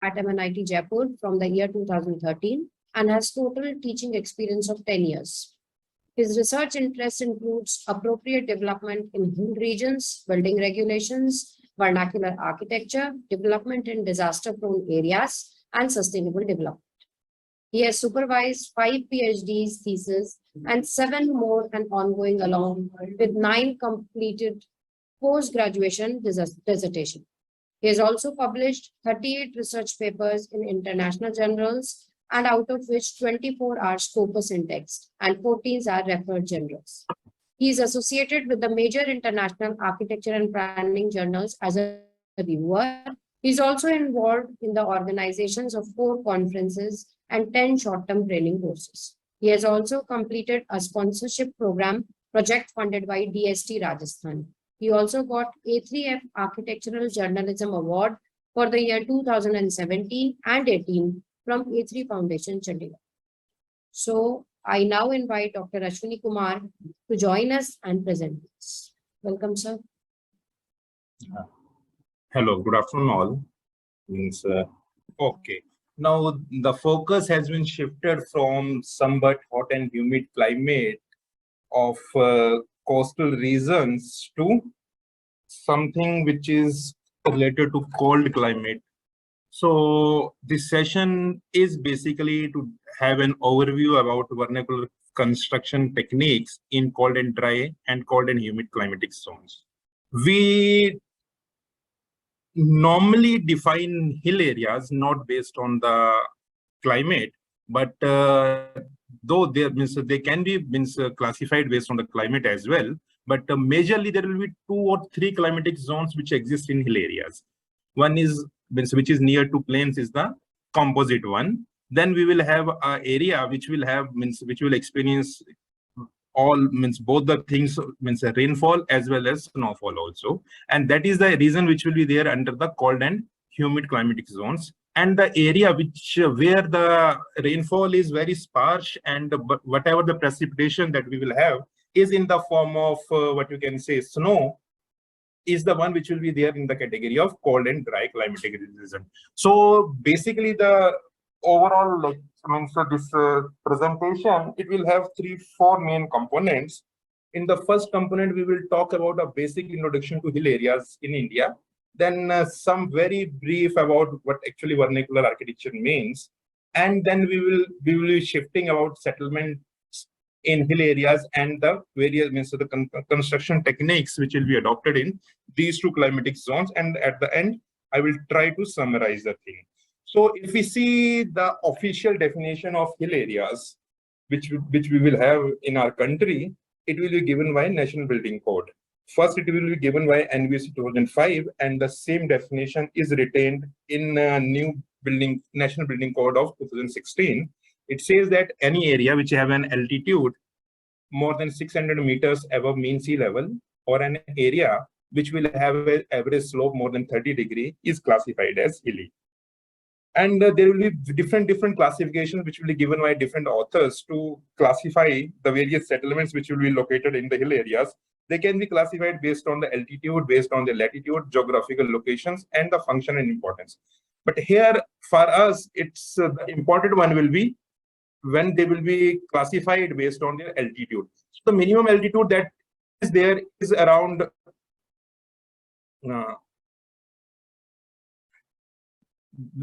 at MNIT Jaipur from the year 2013 and has total teaching experience of 10 years. His research interest includes appropriate development in hill regions, building regulations, vernacular architecture, development in disaster-prone areas, and sustainable development. He has supervised 5 PhD theses and 7 more and ongoing, along with 9 completed post-graduation dissertation. He has also published 38 research papers in international journals, and out of which 24 are scopus in text and 14 are referred journals. He is associated with the major international architecture and planning journals as a reviewer. He is also involved in the organizations of 4 conferences and 10 short-term training courses. He has also completed a sponsorship program project funded by DST Rajasthan. He also got A3F Architectural Journalism Award for the year 2017 and 18 from A3 Foundation, Chandigarh. So I now invite Dr. Ashwani Kumar to join us and present this. Welcome, sir. Hello, good afternoon all. Okay. Now the focus has been shifted from somewhat hot and humid climate of coastal regions to something which is related to cold climate. So this session is basically to have an overview about vernacular construction techniques in cold and dry and cold and humid climatic zones. We normally define hill areas not based on the climate, but though they can be classified based on the climate as well. But majorly there will be 2 or 3 climatic zones which exist in hill areas. One is which is near to plains is the composite one. Then we will have an area which will have which will experience all both the things rainfall as well as snowfall also, and that is the reason which will be there under the cold and humid climatic zones. And the area where the rainfall is very sparse and whatever the precipitation that we will have is in the form of what you can say snow, is the one which will be there in the category of cold and dry climatic region. So basically the overall this presentation, it will have 3-4 main components. In the first component, we will talk about a basic introduction to hill areas in India. Then some very brief about what actually vernacular architecture means. And then we will be shifting about settlement in hill areas and the various the construction techniques which will be adopted in these 2 climatic zones. And at the end, I will try to summarize the thing. So if we see the official definition of hill areas, which we will have in our country, it will be given by National Building Code. First, it will be given by NBC 2005, and the same definition is retained in new National Building Code of 2016. It says that any area which have an altitude more than 600 meters above mean sea level, or an area which will have an average slope more than 30 degrees is classified as hilly. And there will be different classifications which will be given by different authors to classify the various settlements which will be located in the hill areas. They can be classified based on the altitude, based on the latitude, geographical locations, and the function and importance. But here, for us, it's the important one will be when they will be classified based on their altitude. So the minimum altitude that is there is around the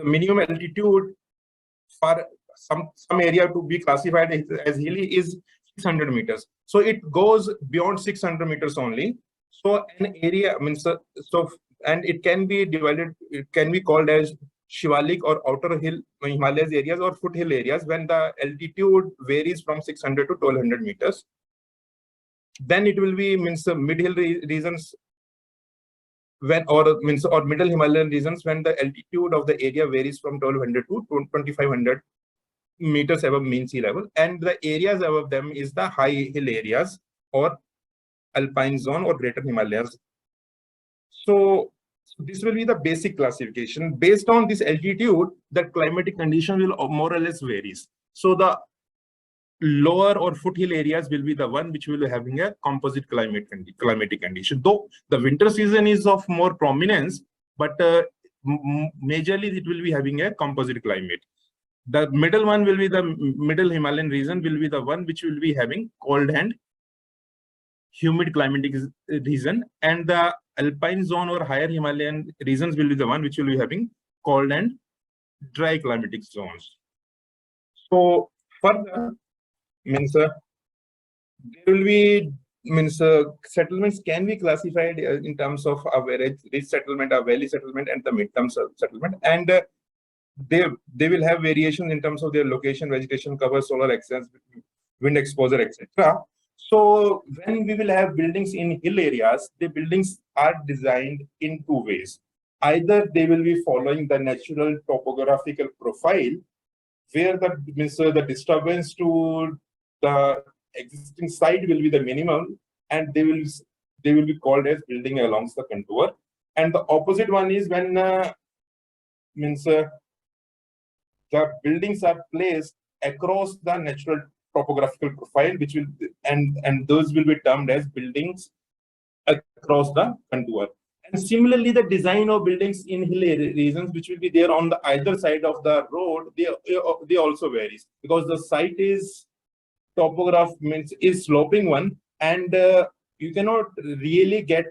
minimum altitude for some area to be classified as hilly is 600 meters. So it goes beyond 600 meters only. So an area and it can be divided, it can be called as Shivalik or outer hill Himalayas areas or foothill areas when the altitude varies from 600 to 1200 meters. Then it will be mid-hill regions when or middle Himalayan regions when the altitude of the area varies from 1200 to 2500 meters above mean sea level, and the areas above them is the high hill areas or alpine zone or greater Himalayas. So this will be the basic classification. Based on this altitude, the climatic condition will more or less varies. So the lower or foothill areas will be the one which will be having a composite climatic condition. Though the winter season is of more prominence, but majorly it will be having a composite climate. The middle one will be the middle Himalayan region will be the one which will be having cold and humid climatic region, and the alpine zone or higher Himalayan regions will be the one which will be having cold and dry climatic zones. So further means there will be settlements can be classified in terms of average rich settlement, a valley settlement, and the mid-term settlement, and they will have variations in terms of their location, vegetation cover, solar access, wind exposure, etc. So when we will have buildings in hill areas, the buildings are designed in two ways. Either they will be following the natural topographical profile, where the disturbance to the existing site will be the minimum, and they will be called as building along the contour. And the opposite one is when the buildings are placed across the natural topographical profile, which will and those will be termed as buildings across the contour. And similarly, the design of buildings in hill regions, which will be there on the either side of the road, they also varies, because the site is is sloping one, and you cannot really get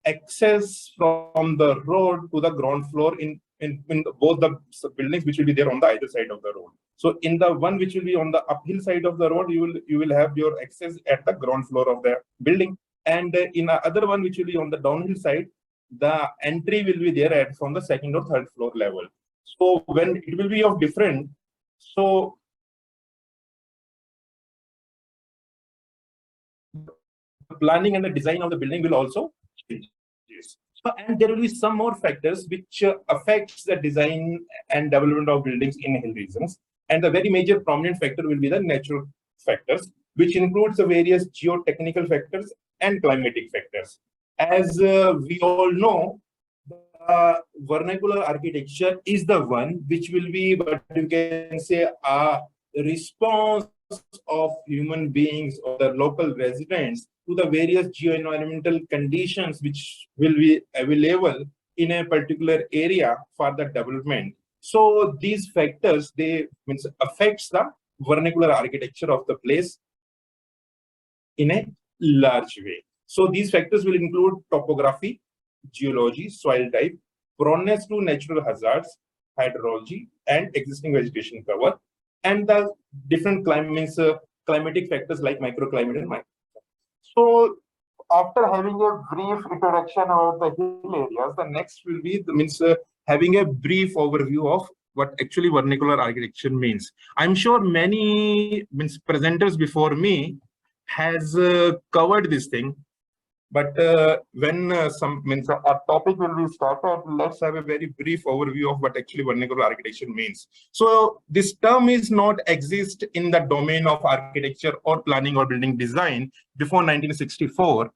access from the road to the ground floor in both the buildings which will be there on the either side of the road. So in the one which will be on the uphill side of the road, you will have your access at the ground floor of the building, and in the other one which will be on the downhill side, the entry will be there at from the second or third floor level. So when it will be of different, so the planning and the design of the building will also change. So, and there will be some more factors which affects the design and development of buildings in hill regions. And the very major prominent factor will be the natural factors, which includes the various geotechnical factors and climatic factors. As we all know, the vernacular architecture is the one which will be what you can say a response of human beings or the local residents to the various geo-environmental conditions which will be available in a particular area for the development. So these factors, they affects the vernacular architecture of the place in a large way. So these factors will include topography, geology, soil type, proneness to natural hazards, hydrology, and existing vegetation cover, and the different climatic factors like microclimate and micro. So after having a brief introduction about the hill areas, the next will be having a brief overview of what actually vernacular architecture means. I'm sure many presenters before me has covered this thing, but when a topic will be started, let's have a very brief overview of what actually vernacular architecture means. So this term is not exist in the domain of architecture or planning or building design before 1964.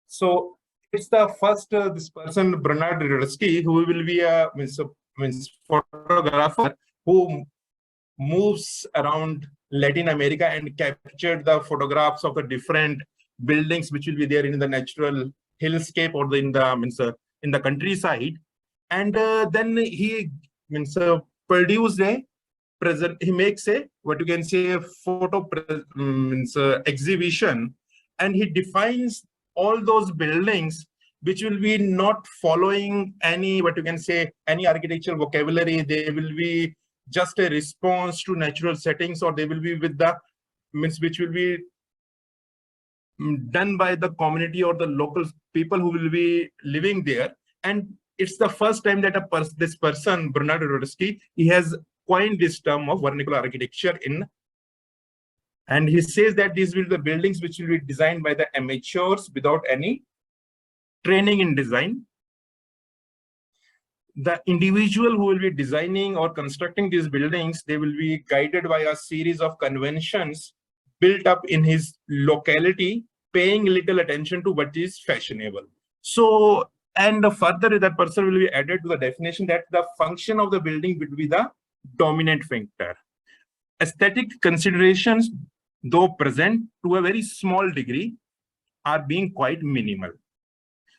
So it's the first this person Bernard Rudsky, who will be a photographer who moves around Latin America and captured the photographs of the different buildings which will be there in the natural hillscape or in the countryside, and then he produced a present. He makes a what you can say a photo exhibition, and he defines all those buildings which will be not following any what you can say any architectural vocabulary. They will be just a response to natural settings, or they will be with the which will be done by the community or the local people who will be living there. And it's the first time that this person Bernard Rudsky, he has coined this term of vernacular architecture and he says that these will be the buildings which will be designed by the amateurs without any training in design. The individual who will be designing or constructing these buildings, they will be guided by a series of conventions built up in his locality, paying little attention to what is fashionable. So, and further that person will be added to the definition that the function of the building will be the dominant factor. Aesthetic considerations, though present to a very small degree, are being quite minimal.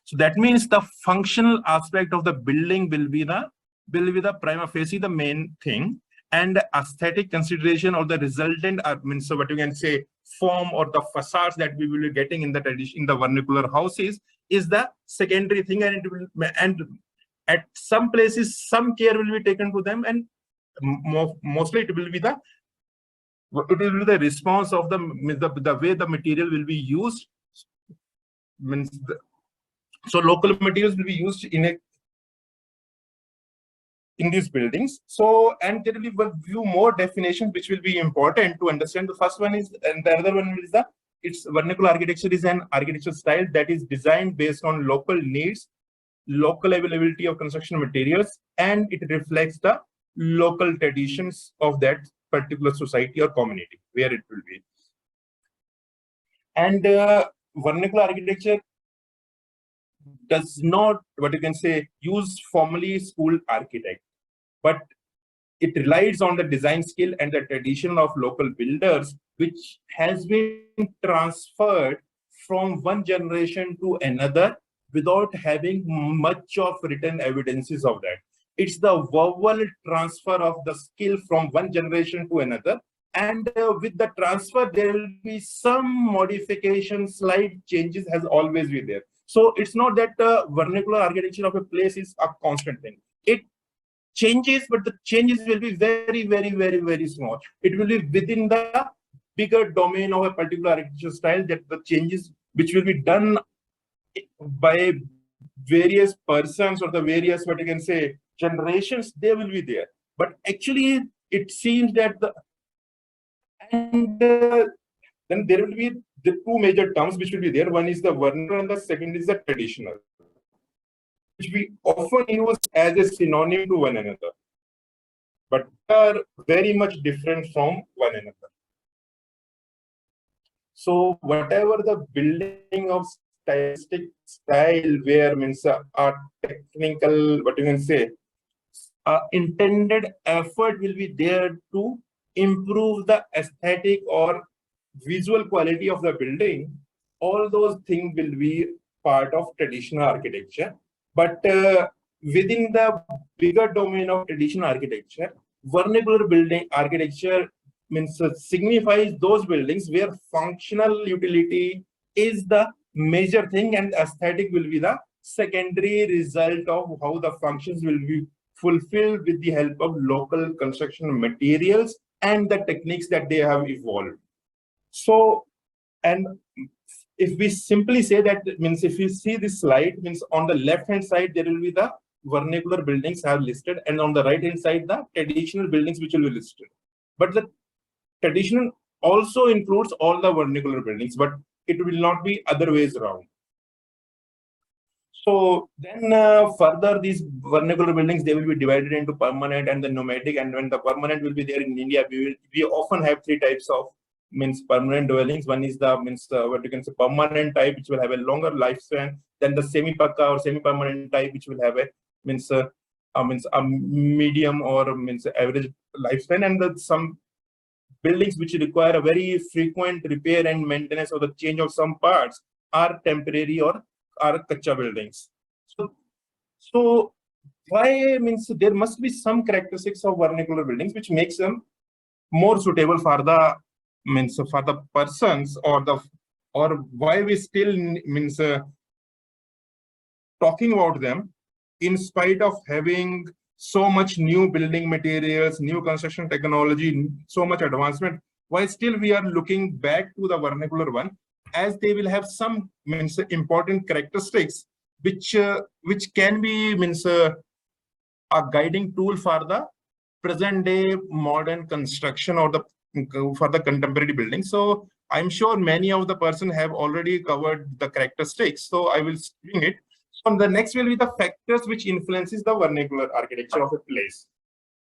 So that means the functional aspect of the building will be the prima facie the main thing, and the aesthetic consideration or the resultant means, so what you can say, form or the facades that we will be getting in the tradition in the vernacular houses is the secondary thing, and it will, and at some places some care will be taken to them, and mostly it will be the response of the way the material will be used, means so local materials will be used in these buildings. So, and there will be a few more definitions which will be important to understand. The first one is, and the other one is its vernacular architecture is an architectural style that is designed based on local needs, local availability of construction materials, and it reflects the local traditions of that particular society or community where it will be. And vernacular architecture does not, what you can say, use formally schooled architect, but it relies on the design skill and the tradition of local builders, which has been transferred from one generation to another without having much of written evidences of that. It's the verbal transfer of the skill from one generation to another. And with the transfer, there will be some modification, slight changes has always been there. So it's not that the vernacular architecture of a place is a constant thing. It changes, but the changes will be very, very, very, very small. It will be within the bigger domain of a particular architecture style, that the changes which will be done by various persons or the various, what you can say, generations, they will be there. But actually, it seems that then there will be the two major terms which will be there. One is the vernacular and the second is the traditional, which we often use as a synonym to one another, but are very much different from one another. So whatever the building of stylistic style where means a technical, what you can say, intended effort will be there to improve the aesthetic or visual quality of the building. All those things will be part of traditional architecture. But within the bigger domain of traditional architecture, vernacular building architecture means signifies those buildings where functional utility is the major thing and aesthetic will be the secondary result of how the functions will be fulfilled with the help of local construction materials and the techniques that they have evolved. So, and if we simply say that, means if you see this slide, means on the left hand side there will be the vernacular buildings have listed, and on the right hand side the traditional buildings which will be listed. But the traditional also includes all the vernacular buildings, but it will not be other ways around. So then further these vernacular buildings, they will be divided into permanent and the nomadic. And when the permanent will be there in India, we often have three types of means permanent dwellings. One is the means what you can say permanent type, which will have a longer lifespan than the semi-pakka or semi-permanent type, which will have a means a medium or means average lifespan, and some buildings which require a very frequent repair and maintenance or the change of some parts are temporary or are kacha buildings. So why means there must be some characteristics of vernacular buildings which makes them more suitable for the means for the persons or why we still means talking about them in spite of having so much new building materials, new construction technology, so much advancement. Why still we are looking back to the vernacular one, as they will have some means important characteristics which can be means a guiding tool for the present day modern construction or the for the contemporary building. So I'm sure many of the person have already covered the characteristics, so I will bring it. So the next will be the factors which influences the vernacular architecture of a place.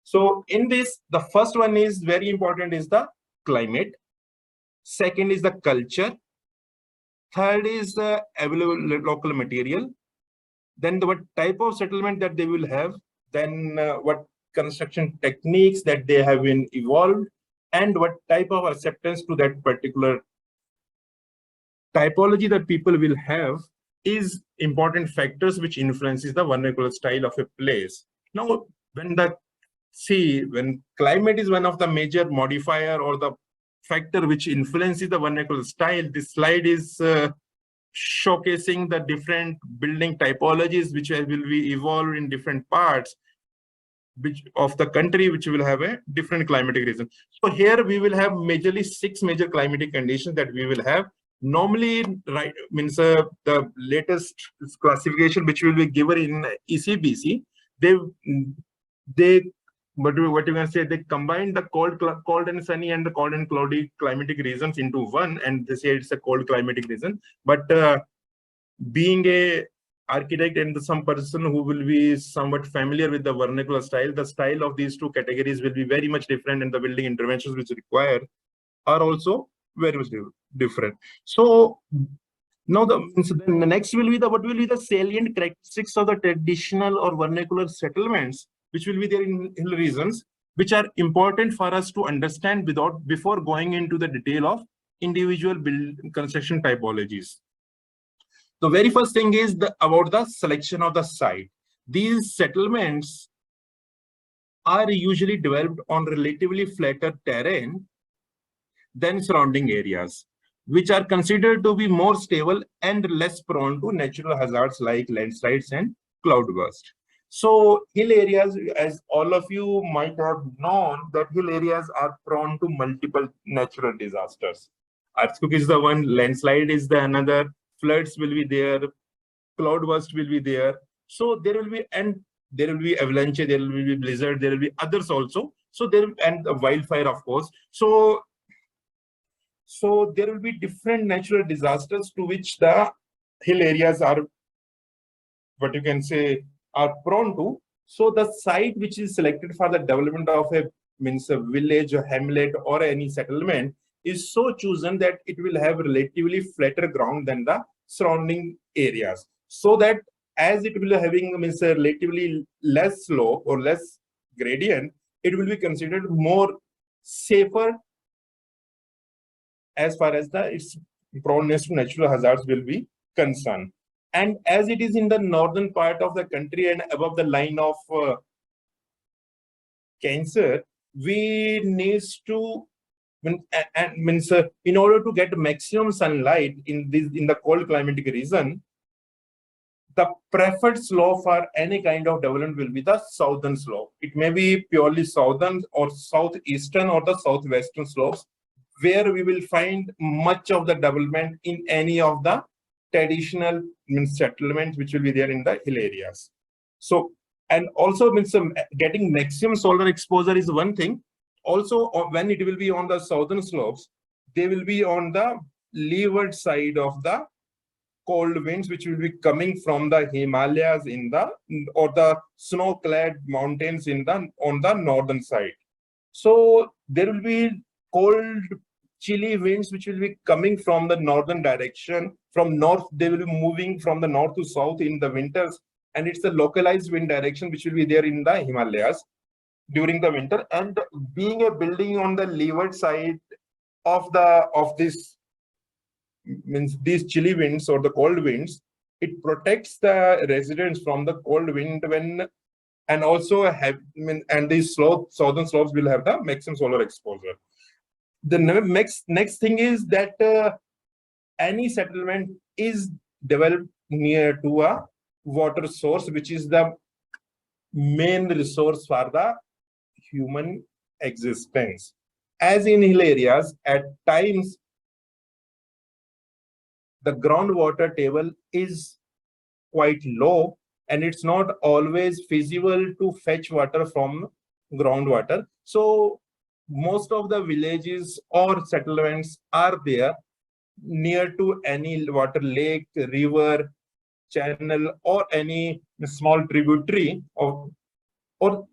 So in this, the first one is very important is the climate. Second is the culture. Third is the available local material. Then what type of settlement that they will have. Then what construction techniques that they have been evolved, and what type of acceptance to that particular typology that people will have is important factors which influences the vernacular style of a place. Now, when climate is one of the major modifier or the factor which influences the vernacular style, this slide is showcasing the different building typologies which will be evolved in different parts of the country, which will have a different climatic region. So here we will have majorly 6 major climatic conditions that we will have. Normally, right, means the latest classification which will be given in ECBC, they what you can say, they combine the cold and sunny and the cold and cloudy climatic regions into one, and they say it's a cold climatic region. But being a architect and some person who will be somewhat familiar with the vernacular style, the style of these two categories will be very much different, and the building interventions which require are also very much different. So now the next will be what will be the salient characteristics of the traditional or vernacular settlements, which will be there in hill regions, which are important for us to understand before going into the detail of individual construction typologies. The very first thing is about the selection of the site. These settlements are usually developed on relatively flatter terrain than surrounding areas, which are considered to be more stable and less prone to natural hazards like landslides and cloudburst. So hill areas, as all of you might have known, that hill areas are prone to multiple natural disasters. Earthquake is the one, landslide is the another, floods will be there, cloudburst will be there. So there will be avalanche, there will be blizzard, there will be others also. So and the wildfire, of course. So there will be different natural disasters to which the hill areas are, what you can say, are prone to. So the site which is selected for the development of a village or hamlet or any settlement is so chosen that it will have relatively flatter ground than the surrounding areas, so that as it will having a relatively less slope or less gradient, it will be considered more safer as far as its proneness to natural hazards will be concerned. And as it is in the northern part of the country and above the line of Cancer, we need to in order to get maximum sunlight in the cold climatic region, the preferred slope for any kind of development will be the southern slope. It may be purely southern or southeastern or the southwestern slopes, where we will find much of the development in any of the traditional settlements which will be there in the hill areas. So, and also getting maximum solar exposure is one thing. Also, when it will be on the southern slopes, they will be on the leeward side of the cold winds, which will be coming from the Himalayas or the snow-clad mountains on the northern side. So there will be cold, chilly winds which will be coming from the northern direction. From north, they will be moving from the north to south in the winters, and it's the localized wind direction which will be there in the Himalayas during the winter. And being a building on the leeward side of these chilly winds or the cold winds, it protects the residents from the cold wind and also and these southern slopes will have the maximum solar exposure. The next thing is that any settlement is developed near to a water source, which is the main resource for the human existence. As in hill areas, at times the groundwater table is quite low, and it's not always feasible to fetch water from groundwater. So most of the villages or settlements are there near to any water lake, river, channel, or any small tributary, or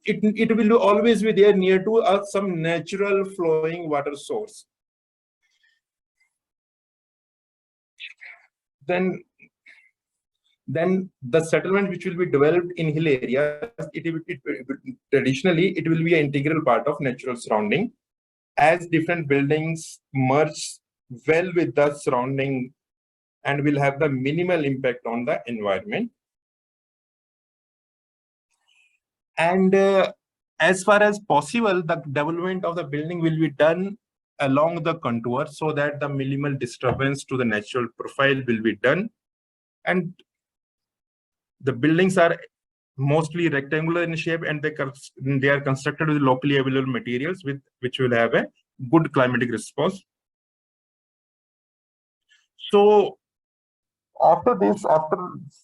it will always be there near to some natural flowing water source. Then the settlement which will be developed in hill areas, traditionally it will be an integral part of natural surrounding, as different buildings merge well with the surrounding and will have the minimal impact on the environment. And as far as possible, the development of the building will be done along the contour so that the minimal disturbance to the natural profile will be done. And the buildings are mostly rectangular in shape, and they are constructed with locally available materials which will have a good climatic response. So after this, after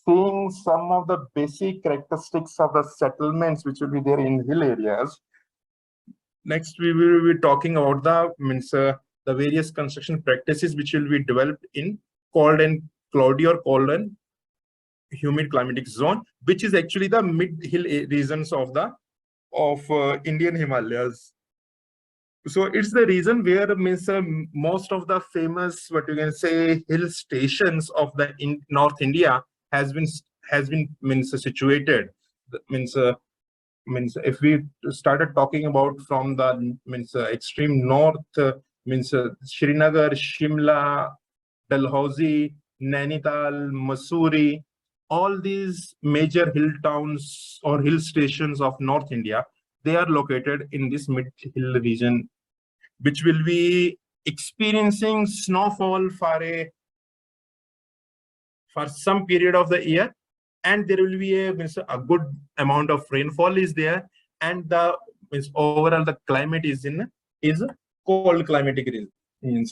seeing some of the basic characteristics of the settlements which will be there in hill areas, next we will be talking about the various construction practices which will be developed in cold and cloudy or cold and humid climatic zone, which is actually the mid-hill regions of the Indian Himalayas. So it's the region where most of the famous, what you can say, hill stations of the North India has been situated. If we started talking about from the extreme north, Srinagar, Shimla, Dalhousie, Nainital, Mussoorie, all these major hill towns or hill stations of North India, they are located in this mid-hill region, which will be experiencing snowfall for some period of the year, and there will be a good amount of rainfall is there, and the overall the climate is cold climatic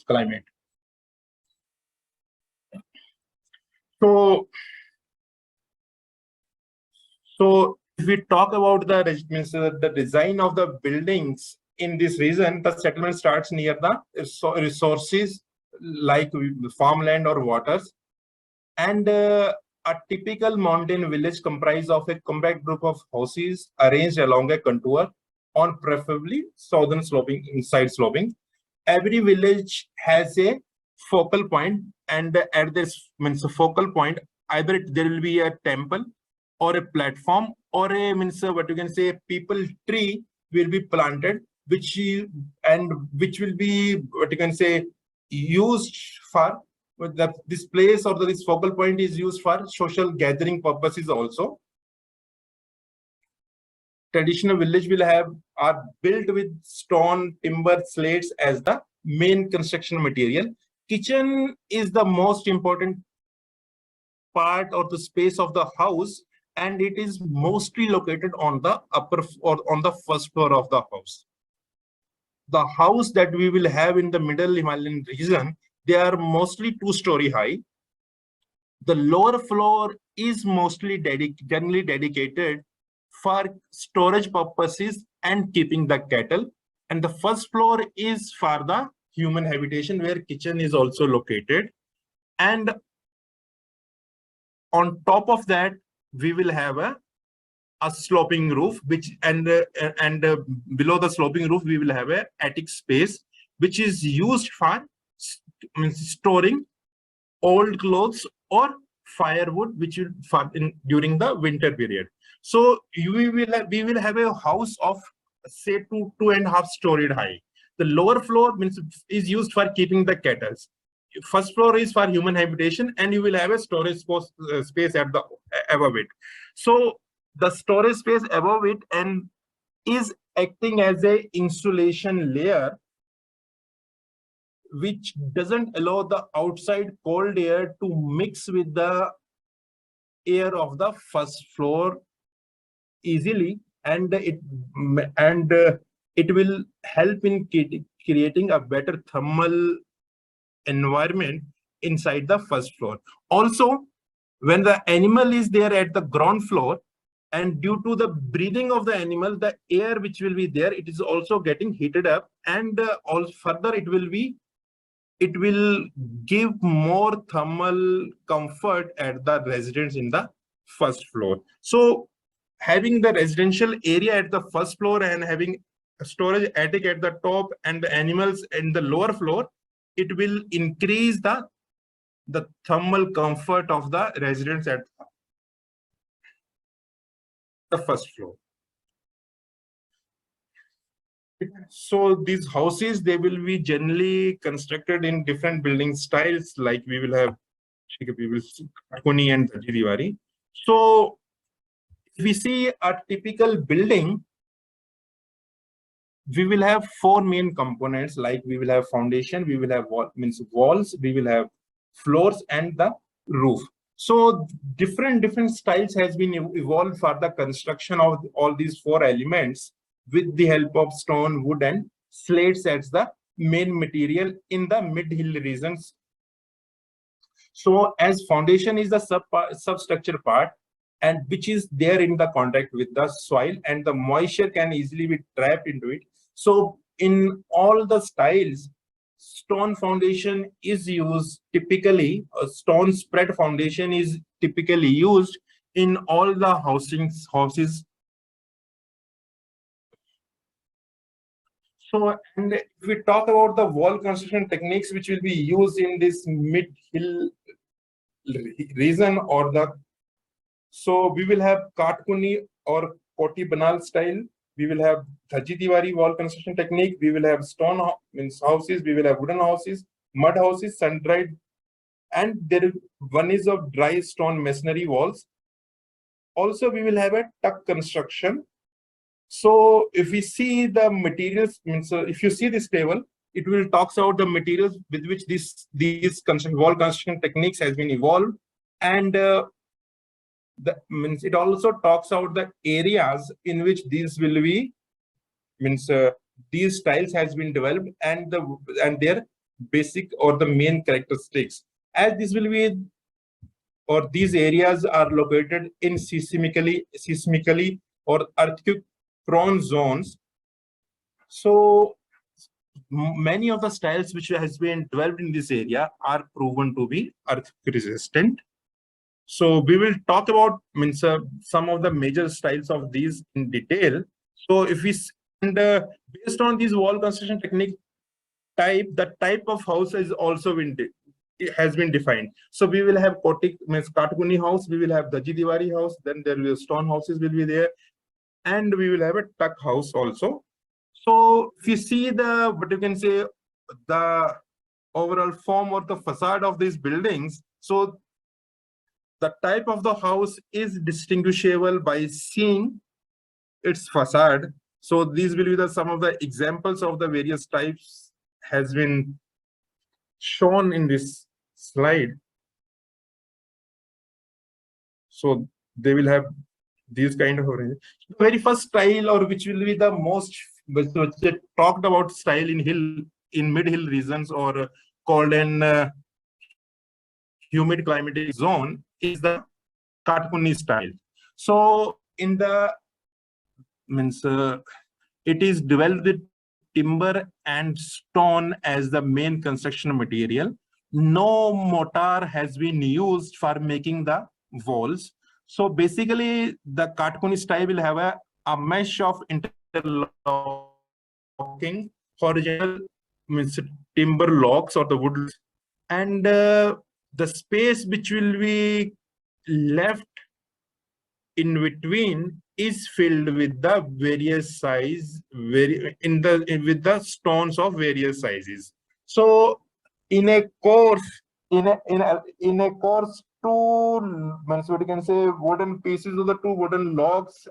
climate. So if we talk about the design of the buildings in this region, the settlement starts near the resources like farmland or waters, and a typical mountain village comprised of a compact group of houses arranged along a contour on preferably southern sloping, side sloping. Every village has a focal point, and at this focal point, either there will be a temple or a platform or a what you can say people tree will be planted, which will be what you can say used for this place, or this focal point is used for social gathering purposes also. Traditional village are built with stone, timber, slates as the main construction material. Kitchen is the most important part or the space of the house, and it is mostly located on the upper or on the first floor of the house. The house that we will have in the middle Himalayan region, they are mostly 2-story high. The lower floor is mostly generally dedicated for storage purposes and keeping the cattle, and the first floor is for the human habitation where kitchen is also located. And on top of that, we will have a sloping roof, which and below the sloping roof we will have a attic space which is used for storing old clothes or firewood, which will during the winter period. So we will have a house of say 2.5 storied high. The lower floor is used for keeping the cattle. First floor is for human habitation, and you will have a storage space at the above it. So the storage space above it and is acting as a insulation layer, which doesn't allow the outside cold air to mix with the air of the first floor easily, and it will help in creating a better thermal environment inside the first floor. Also, when the animal is there at the ground floor, and due to the breathing of the animal, the air which will be there, it is also getting heated up, and also further it will give more thermal comfort at the residents in the first floor. So having the residential area at the first floor and having a storage attic at the top and the animals in the lower floor, it will increase the thermal comfort of the residents at the first floor. So these houses, they will be generally constructed in different building styles. Like we will have We will see Katkoni and Dhaji Diwari. So if we see a typical building, we will have four main components, like we will have foundation, we will have walls, we will have floors, and the roof. So different styles has been evolved for the construction of all these four elements with the help of stone, wood, and slates as the main material in the mid-hill regions. So as foundation is the substructure part, and which is there in the contact with the soil, and the moisture can easily be trapped into it. So in all the styles, stone foundation is used typically. A stone spread foundation is typically used in all the houses. So, and if we talk about the wall construction techniques which will be used in this mid-hill region, or the, so we will have Katkuni or Koti Banal style. We will have Dhaji Diwari wall construction technique. We will have stone houses. We will have wooden houses, mud houses, sun-dried, and there one is of dry stone masonry walls. Also, we will have a tuck construction. So if we see the materials, if you see this table, it will talks about the materials with which these wall construction techniques has been evolved, and it also talks about the areas in which these will be these styles has been developed, and their basic or the main characteristics, as this will be, or these areas are located in seismically or earthquake prone zones. So many of the styles which has been developed in this area are proven to be earthquake resistant. So we will talk about some of the major styles of these in detail. So if we, and based on these wall construction technique type, the type of house is also it has been defined. So we will have Katkuni house, we will have Dhaji Diwari house, then there will be stone houses will be there, and we will have a tuck house also. So if you see the, what you can say, the overall form or the facade of these buildings, so the type of the house is distinguishable by seeing its facade. So these will be some of the examples of the various types has been shown in this slide. So they will have these kind of arrangements. The very first style, or which will be the most talked about style in mid-hill regions, or called an humid climatic zone, is the Katkuni style. So in the it is developed with timber and stone as the main construction material. No mortar has been used for making the walls. So basically, the Katkuni style will have a mesh of interlocking horizontal timber logs or the wood, and the space which will be left in between is filled with the various size, with the stones of various sizes. So in a course, two, what you can say, wooden pieces of the two wooden logs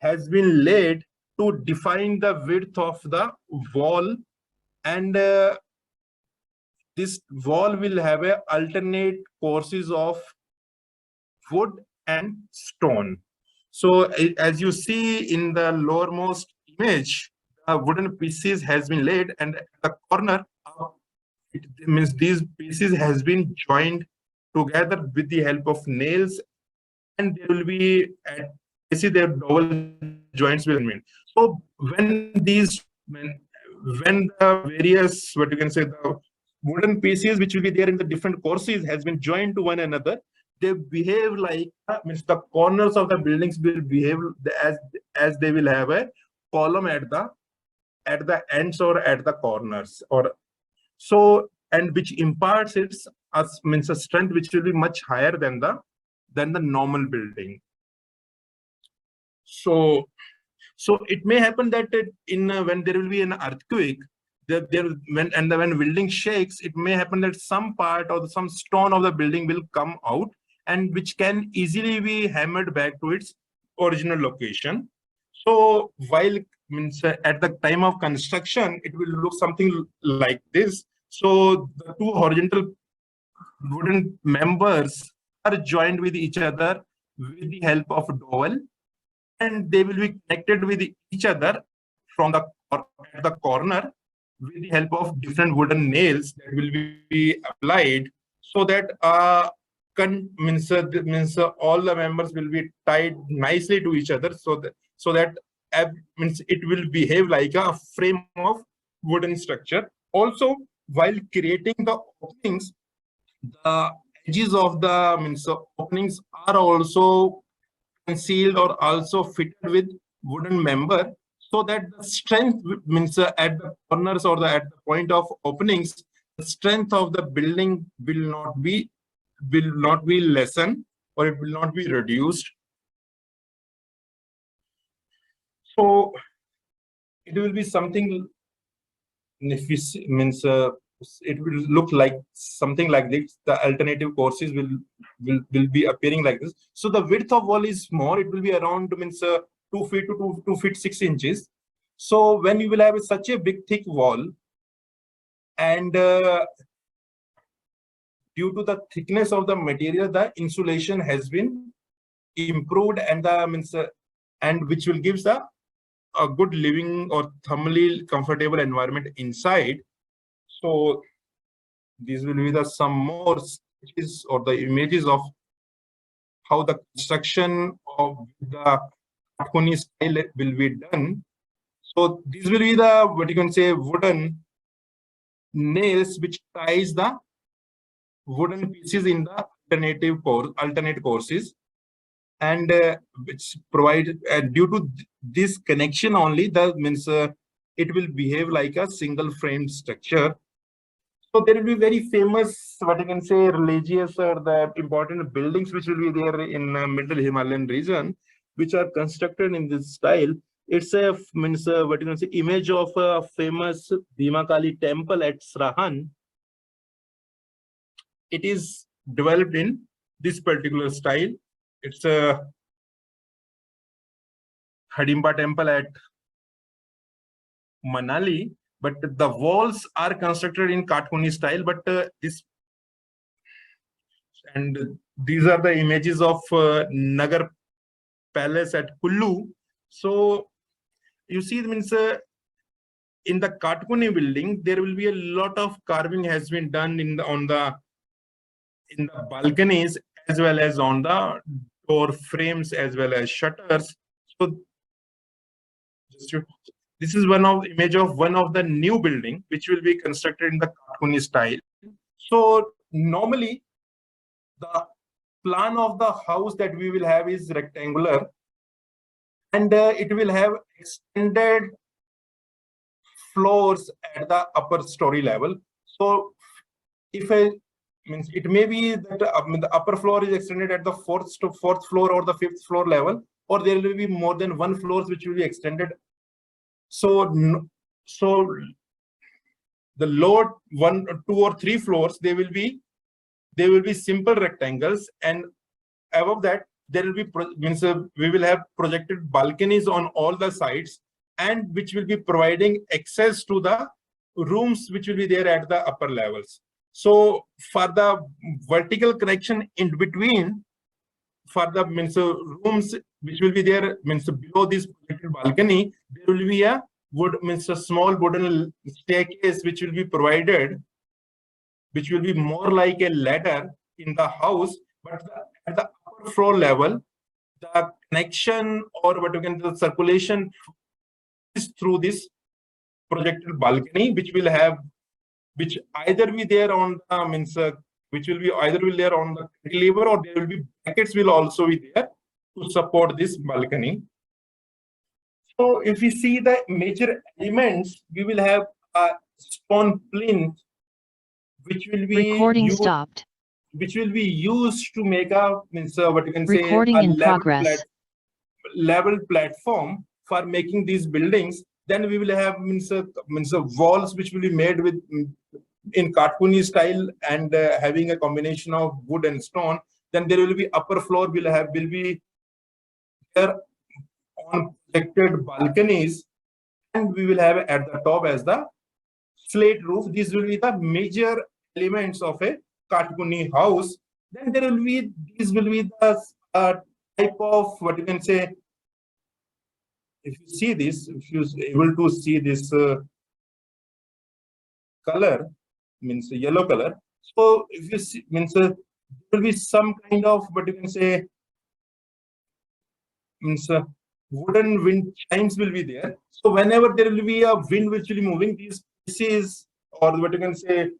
has been laid to define the width of the wall, and this wall will have a alternate courses of wood and stone. So as you see in the lowermost image, wooden pieces has been laid, and at the corner, it means these pieces has been joined together with the help of nails, and there will be their double joints will mean. So when the various, what you can say, the wooden pieces which will be there in the different courses has been joined to one another, they behave like the corners of the buildings will behave as they will have a column at the ends or at the corners, or so, and which imparts its a strength which will be much higher than the normal building. So it may happen that when there will be an earthquake, when building shakes, it may happen that some part or some stone of the building will come out, and which can easily be hammered back to its original location. So while at the time of construction, it will look something like this. So the two horizontal wooden members are joined with each other with the help of a dowel, and they will be connected with each other from at the corner with the help of different wooden nails that will be applied, so that all the members will be tied nicely to each other, so that means it will behave like a frame of wooden structure. Also, while creating the openings, the edges of the openings are also concealed or also fitted with wooden member, so that the strength at the corners or at the point of openings, the strength of the building will not be lessened, or it will not be reduced. So it will be something, if we see, it will look like something like this. The alternative courses will be appearing like this. So the width of wall is more. It will be around 2 feet to 2 feet 6 inches. So when you will have such a big thick wall, and due to the thickness of the material, the insulation has been improved, and and which will give a good living or thermally comfortable environment inside. So these will be some more sketches or the images of how the construction of the Ashwani style will be done. So these will be the, what you can say, wooden nails which ties the wooden pieces in the alternate courses, and which provide, due to this connection only, it will behave like a single frame structure. So there will be very famous, what you can say, religious or the important buildings which will be there in middle Himalayan region, which are constructed in this style. It's a what you can say, image of a famous Bhima Kali temple at Srahan. It is developed in this particular style. It's a Hidimba temple at Manali, but the walls are constructed in Kathmandu style. But these are the images of Nagar Palace at Kullu. So you see, in the Kathmandu building, there will be a lot of carving has been done in the balconies, as well as on the door frames, as well as shutters. So this is one of image of one of the new building which will be constructed in the Kathmandu style. So normally the plan of the house that we will have is rectangular, and it will have extended floors at the upper story level. So if it may be that the upper floor is extended at the fourth floor or the fifth floor level, or there will be more than one floors which will be extended. So the lower 1, 2, or 3 floors, they will be simple rectangles, and above that there will be we will have projected balconies on all the sides, and which will be providing access to the rooms which will be there at the upper levels. So for the vertical connection in between, for the rooms which will be there below this balcony, there will be a a small wooden staircase which will be provided, which will be more like a ladder in the house. But at the upper floor level, the connection, or what you can do, the circulation is through this projected balcony, which either be there on the which will be either will there on the cantilever, or there will be brackets will also be there to support this balcony. So if we see the major elements, we will have a stone plinth, which will be Recording used, stopped. which will be used to make a what you can Recording say, a in progress. level platform for making these buildings. Then we will have walls which will be made with in cartoony style and having a combination of wood and stone. Then there will be upper floor will be there on protected balconies, and we will have at the top as the slate roof. These will be the major elements of a cartoony house. Then there will be these will be the type of what you can say. If you see this, if you're able to see this color, means yellow color. So if you see, there will be some kind of what you can say, wooden wind chimes will be there. So whenever there will be a wind which will be moving, these pieces or what you can say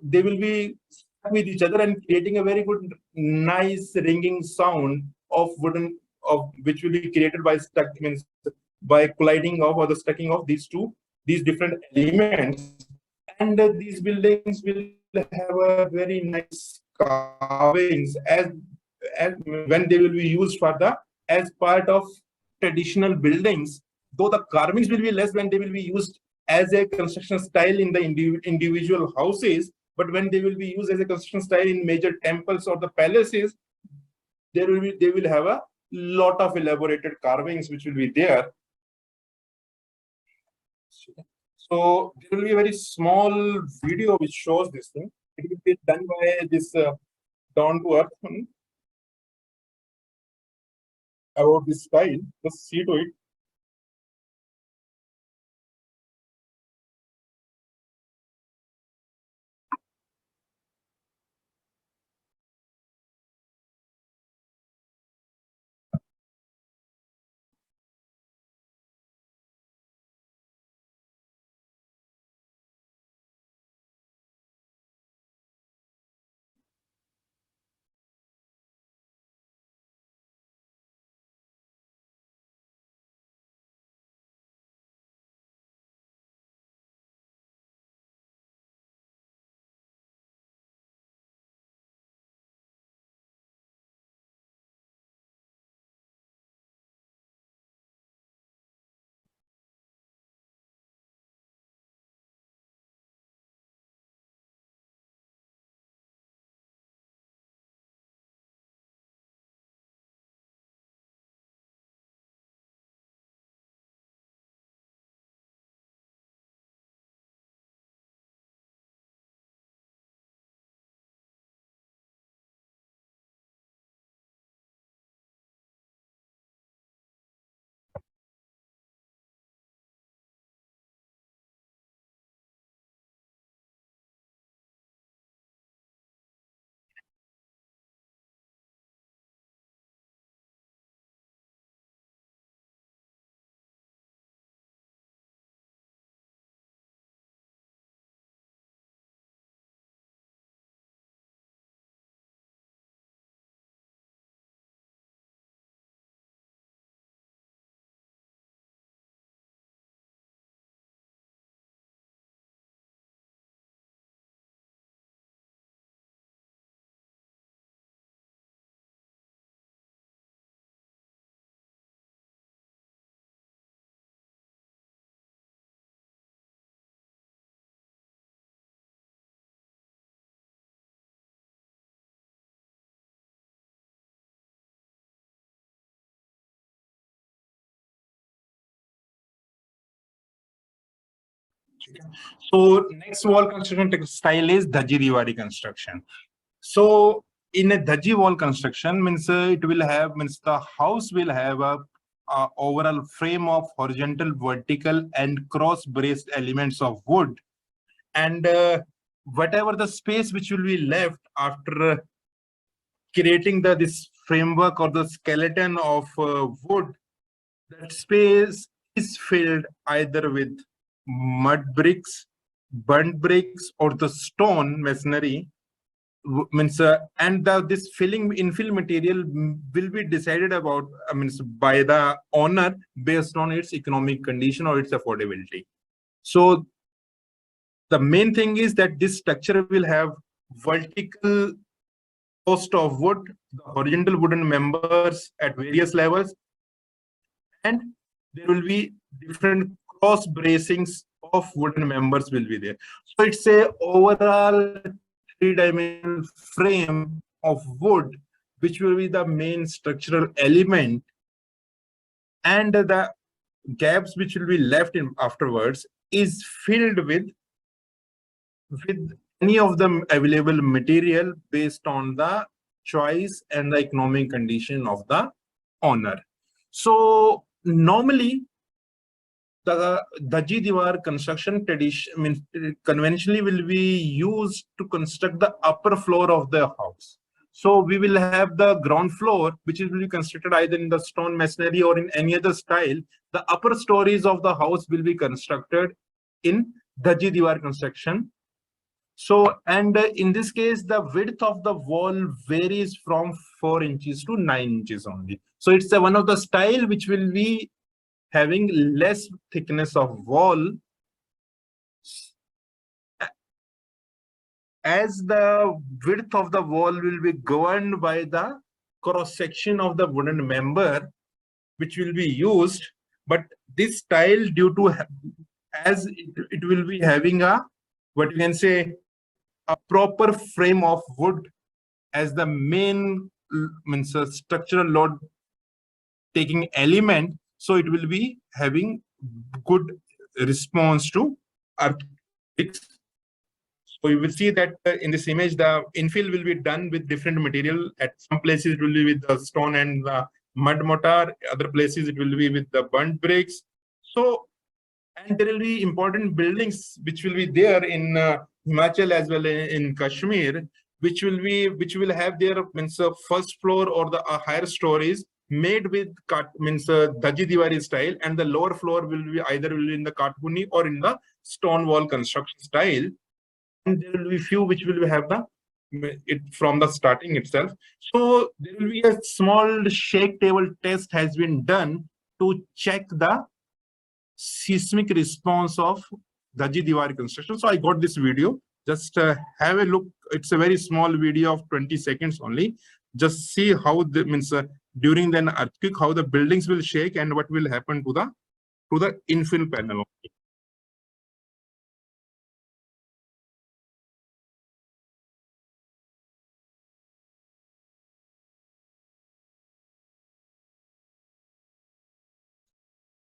they will be stuck with each other and creating a very good, nice ringing sound of wooden of which will be created by by colliding of or the stacking of these different elements. And these buildings will have a very nice carvings as when they will be used for the as part of traditional buildings, though the carvings will be less when they will be used as a construction style in the individual houses, but when they will be used as a construction style in major temples or the palaces, they will have a lot of elaborated carvings which will be there. So there will be a very small video which shows this thing. It will be done by this down to earth about this style. Just see to it. So next wall construction style is Dhaji Diwali construction. So in a Dhaji wall construction means it will have the house will have a overall frame of horizontal, vertical, and cross braced elements of wood, and whatever the space which will be left after creating this framework or the skeleton of wood, that space is filled either with mud bricks, burnt bricks, or the stone masonry. And this infill material will be decided about by the owner based on its economic condition or its affordability. So the main thing is that this structure will have vertical post of wood, the horizontal wooden members at various levels, and there will be different cross bracings of wooden members will be there. So it's a overall three-dimensional frame of wood, which will be the main structural element, and the gaps which will be left in afterwards is filled with any of the available material based on the choice and the economic condition of the owner. So normally the Dhaji Diwar construction tradition means conventionally will be used to construct the upper floor of the house. So we will have the ground floor, which will be constructed either in the stone masonry or in any other style. The upper stories of the house will be constructed in Dhaji Diwar construction. So, and in this case, the width of the wall varies from 4 inches to 9 inches only. So it's one of the style which will be having less thickness of wall, as the width of the wall will be governed by the cross section of the wooden member which will be used. But this style, due to as it will be having a, what you can say, a proper frame of wood as the main means a structural load taking element, so it will be having good response to earthquakes. So you will see that in this image, the infill will be done with different material. At some places, it will be with the stone and the mud mortar. Other places, it will be with the burnt bricks. So, and there will be important buildings which will be there in Himachal as well in Kashmir, which will have their means first floor or the higher stories made with Dhaji Diwari style, and the lower floor will be either in the Katpuni or in the stone wall construction style. And there will be few which will have it from the starting itself. So there will be a small shake table test has been done to check the seismic response of Dhaji Diwari construction. So I got this video. Just have a look. It's a very small video of 20 seconds only. Just see how the during an earthquake, how the buildings will shake and what will happen to the infill panel.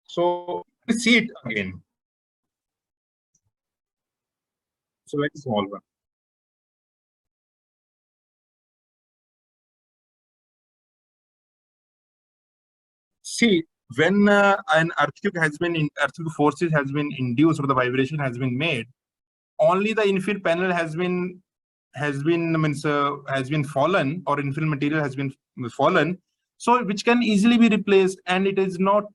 So let's see it again. It's a very small one. See, when an earthquake forces has been induced or the vibration has been made, only the infill panel has been fallen, or infill material has been fallen, so which can easily be replaced, and it is not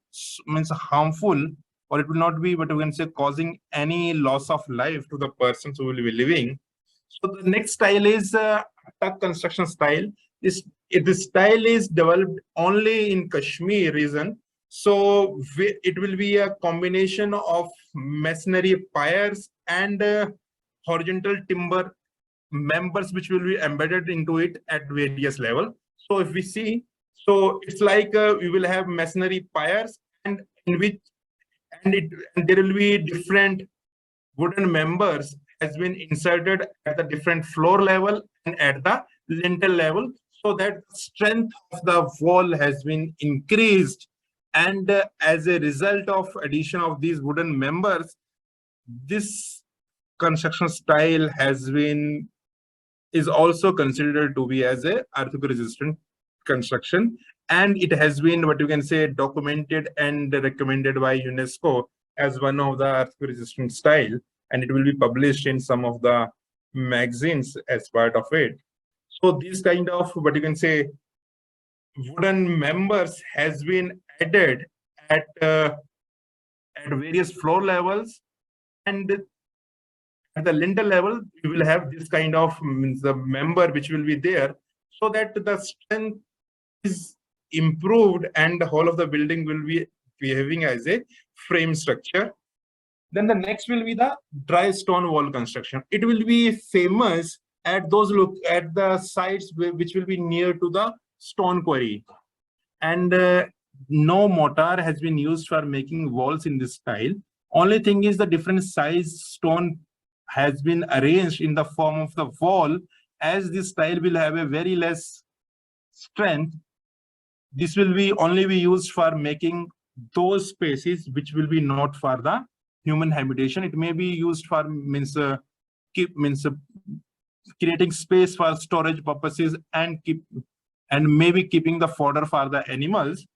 harmful, or it will not be what we can say causing any loss of life to the persons who will be living. So the next style is tuck construction style. This style is developed only in Kashmir region. So it will be a combination of masonry piers and horizontal timber members which will be embedded into it at various level. So if we see, so it's like we will have masonry piers, and in which and there will be different wooden members has been inserted at the different floor level and at the lintel level, so that strength of the wall has been increased. And as a result of addition of these wooden members, this construction style is also considered to be as a earthquake resistant construction, and it has been what you can say documented and recommended by UNESCO as one of the earthquake resistant style, and it will be published in some of the magazines as part of it. So these kind of what you can say wooden members has been added at various floor levels, and at the lintel level you will have this kind of the member which will be there, so that the strength is improved and the whole of the building will be behaving as a frame structure. Then the next will be the dry stone wall construction. It will be famous at the sites which will be near to the stone quarry, and no mortar has been used for making walls in this style. Only thing is the different size stone has been arranged in the form of the wall. As this tile will have a very less strength, this will be only be used for making those spaces which will be not for the human habitation. It may be used for creating space for storage purposes and maybe keeping the fodder for the animals.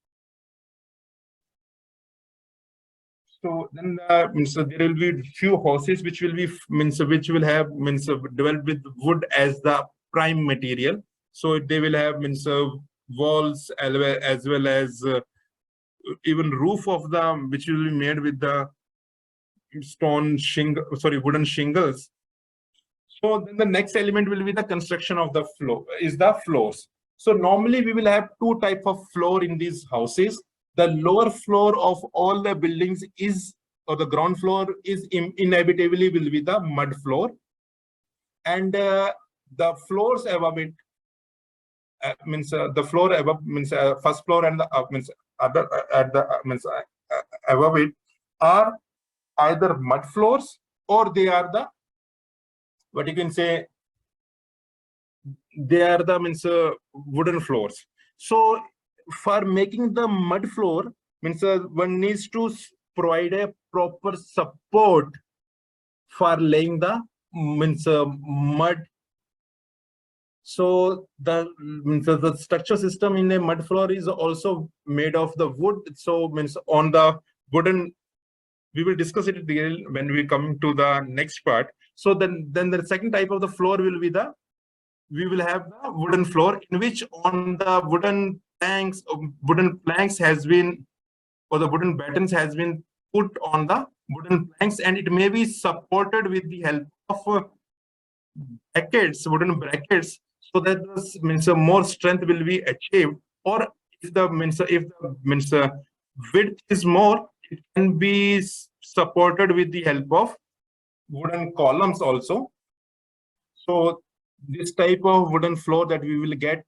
So then there will be few houses which will be which will have developed with wood as the prime material. So they will have walls as well as even roof of the which will be made with the wooden shingles. So then the next element will be the construction of the floors. So normally we will have two type of floor in these houses. The lower floor of all the buildings or the ground floor is inevitably will be the mud floor, and the floors above it the floor above first floor and the other at the above it are either mud floors, or they are the what you can say they are the wooden floors. So for making the mud floor one needs to provide a proper support for laying the mud. So the structure system in a mud floor is also made of the wood. So on the wooden, we will discuss it when we come to the next part. So then the second type of the floor will be we will have the wooden floor, in which on the wooden planks has been, or the wooden battens has been put on the wooden planks, and it may be supported with the help of wooden brackets, so that more strength will be achieved. Or if the width is more, it can be supported with the help of wooden columns also. So this type of wooden floor that we will get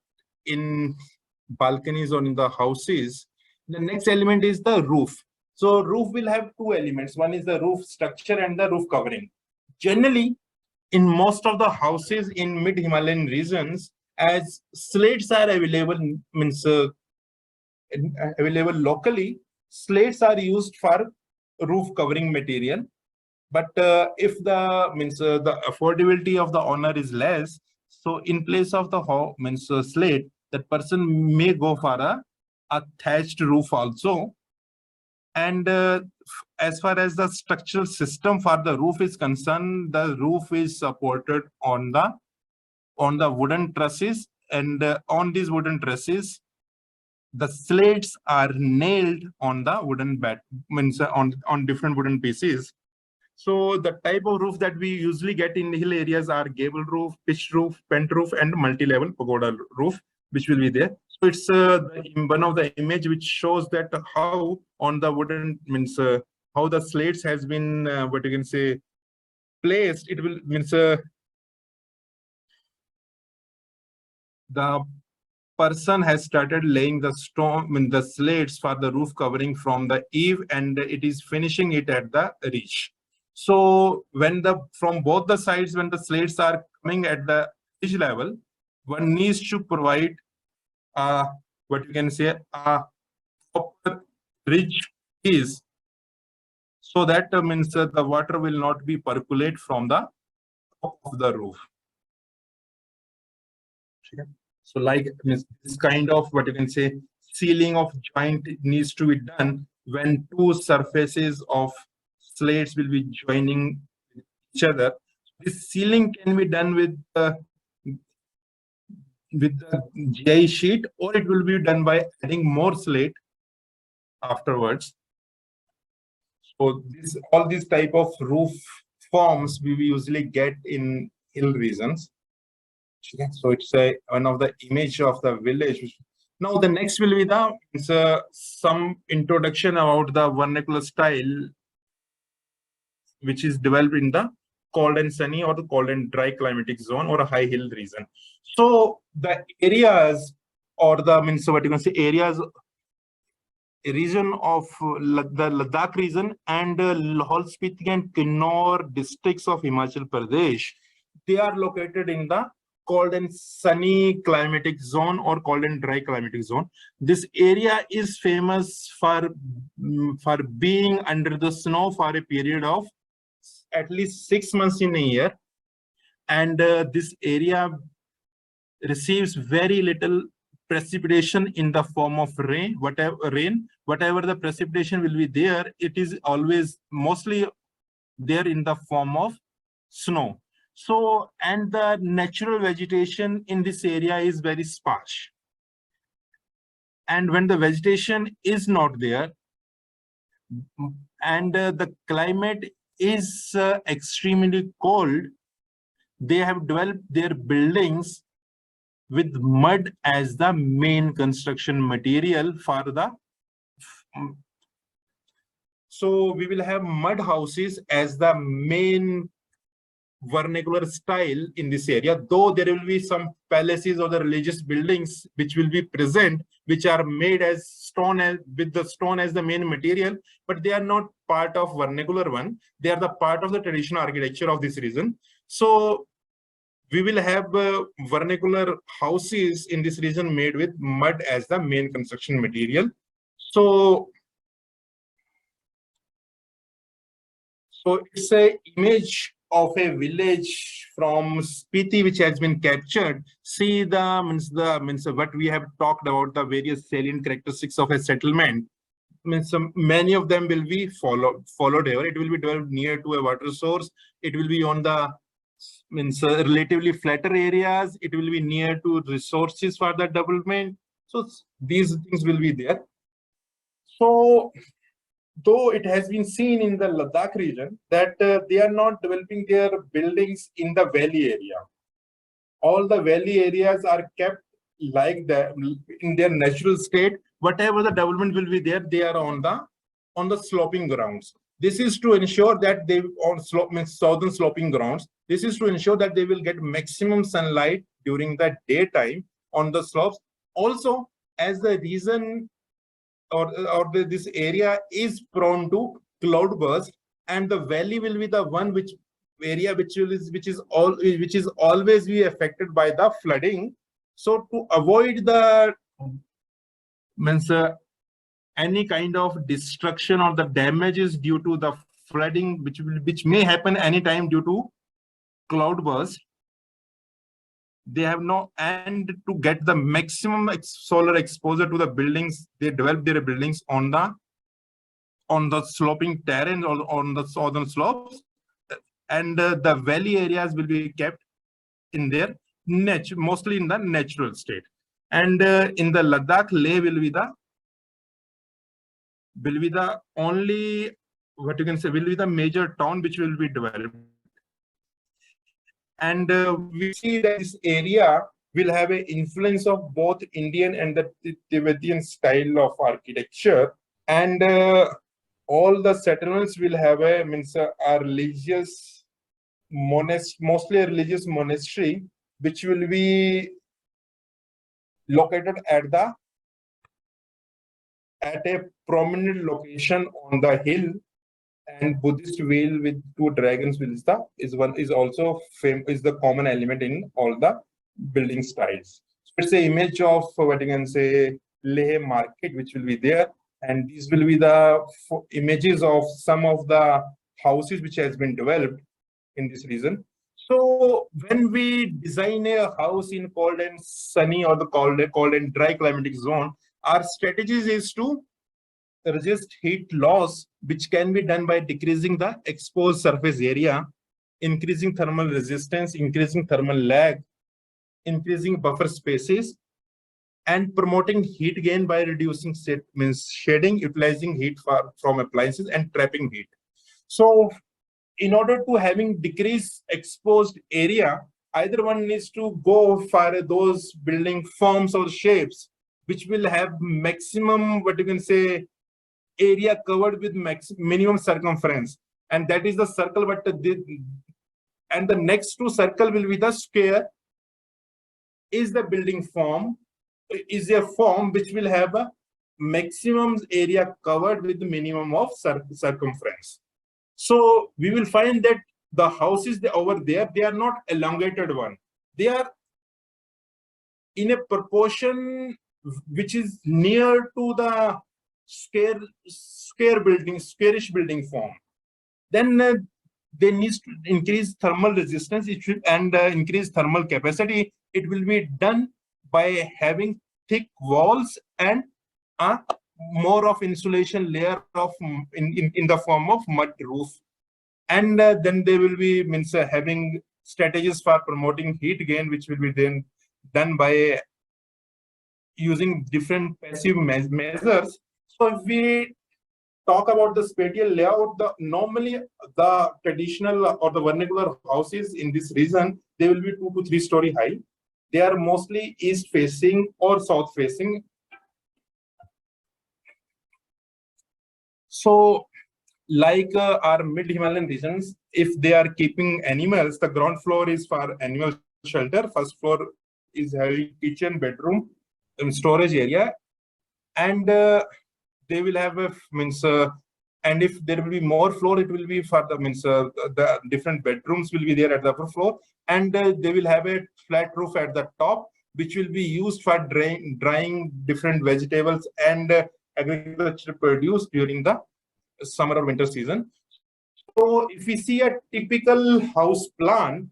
in balconies or in the houses. The next element is the roof. So roof will have two elements. One is the roof structure and the roof covering. Generally, in most of the houses in mid-Himalayan regions, as slates are available, available locally, slates are used for roof covering material. But if the affordability of the owner is less, so in place of the slate, that person may go for a thatched roof also. And as far as the structural system for the roof is concerned, the roof is supported on the wooden trusses, and on these wooden trusses, the slates are nailed on the wooden on different wooden pieces. So the type of roof that we usually get in hill areas are gable roof, pitched roof, pent roof, and multi-level pagoda roof, which will be there. So it's one of the image which shows that how on the wooden how the slates has been what you can say placed. It will the person has started laying the the slates for the roof covering from the eave, and it is finishing it at the ridge. So when from both the sides, when the slates are coming at the ridge level, one needs to provide what you can say a proper ridge is, so that the water will not be percolate from the top of the roof. So like this kind of what you can say sealing of joint needs to be done when two surfaces of slates will be joining each other. This sealing can be done with the GI sheet, or it will be done by adding more slate afterwards. So all these type of roof forms we usually get in hill regions. So it's one of the image of the village. Now the next will be some introduction about the vernacular style, which is developed in the cold and sunny or the cold and dry climatic zone or a high hill region. So the areas or the what you can say areas region of the Ladakh region and Lahaul Spiti and Kinnaur districts of Himachal Pradesh, they are located in the cold and sunny climatic zone or cold and dry climatic zone. This area is famous for being under the snow for a period of at least 6 months in a year. And this area receives very little precipitation in the form of rain. Whatever the precipitation will be there, it is always mostly there in the form of snow. So, and the natural vegetation in this area is very sparse. And when the vegetation is not there, and the climate is extremely cold, they have developed their buildings with mud as the main construction material for the. So we will have mud houses as the main vernacular style in this area, though there will be some palaces or the religious buildings which will be present, which are made as stone, with the stone as the main material, but they are not part of vernacular one. They are the part of the traditional architecture of this region. So we will have vernacular houses in this region made with mud as the main construction material. So it's a image of a village from Spiti which has been captured. See the what we have talked about, the various salient characteristics of a settlement. Many of them will be followed here. It will be developed near to a water source. It will be on the relatively flatter areas. It will be near to resources for the development. So these things will be there. So though it has been seen in the Ladakh region that they are not developing their buildings in the valley area. All the valley areas are kept like that in their natural state. Whatever the development will be there, they are on the sloping grounds. This is to ensure that they on southern sloping grounds. This is to ensure that they will get maximum sunlight during the daytime on the slopes. Also, as the reason this area is prone to cloudburst, and the valley will be the one which is always be affected by the flooding. So to avoid the any kind of destruction or the damages due to the flooding, which may happen anytime due to cloudburst, they have no, and to get the maximum solar exposure to the buildings, they develop their buildings on the sloping terrain or on the southern slopes, and the valley areas will be kept in their mostly in the natural state. And in the Ladakh, Leh will be the only, what you can say, will be the major town which will be developed. And we see that this area will have an influence of both Indian and the Tibetan style of architecture. And all the settlements will have a religious mostly a religious monastery, which will be located at a prominent location on the hill. And Buddhist whale with two dragons is the common element in all the building styles. So it's an image of what you can say Leh market, which will be there, and these will be the images of some of the houses which has been developed in this region. So when we design a house in cold and sunny or the cold and dry climatic zone, our strategies is to resist heat loss, which can be done by decreasing the exposed surface area, increasing thermal resistance, increasing thermal lag, increasing buffer spaces, and promoting heat gain by reducing shading, utilizing heat from appliances, and trapping heat. So in order to having decreased exposed area, either one needs to go for those building forms or shapes which will have maximum, what you can say, area covered with minimum circumference, and that is the circle. But and the next to circle will be the square. Is the building form is a form which will have maximum area covered with the minimum of circumference. So we will find that the houses over there, they are not elongated one. They are in a proportion which is near to the squarish building form. Then they need to increase thermal resistance and increase thermal capacity. It will be done by having thick walls and a more of insulation layer of in the form of mud roof. And then they will be having strategies for promoting heat gain, which will be then done by using different passive measures. So if we talk about the spatial layout, normally the traditional or the vernacular houses in this region, they will be 2 to 3 story high. They are mostly east facing or south facing. So like our mid-Himalayan regions, if they are keeping animals, the ground floor is for animal shelter, first floor is having kitchen, bedroom, storage area, and they will have a and if there will be more floor, it will be for the different bedrooms will be there at the upper floor, and they will have a flat roof at the top, which will be used for drying different vegetables and agriculture produce during the summer or winter season. So if we see a typical house plan,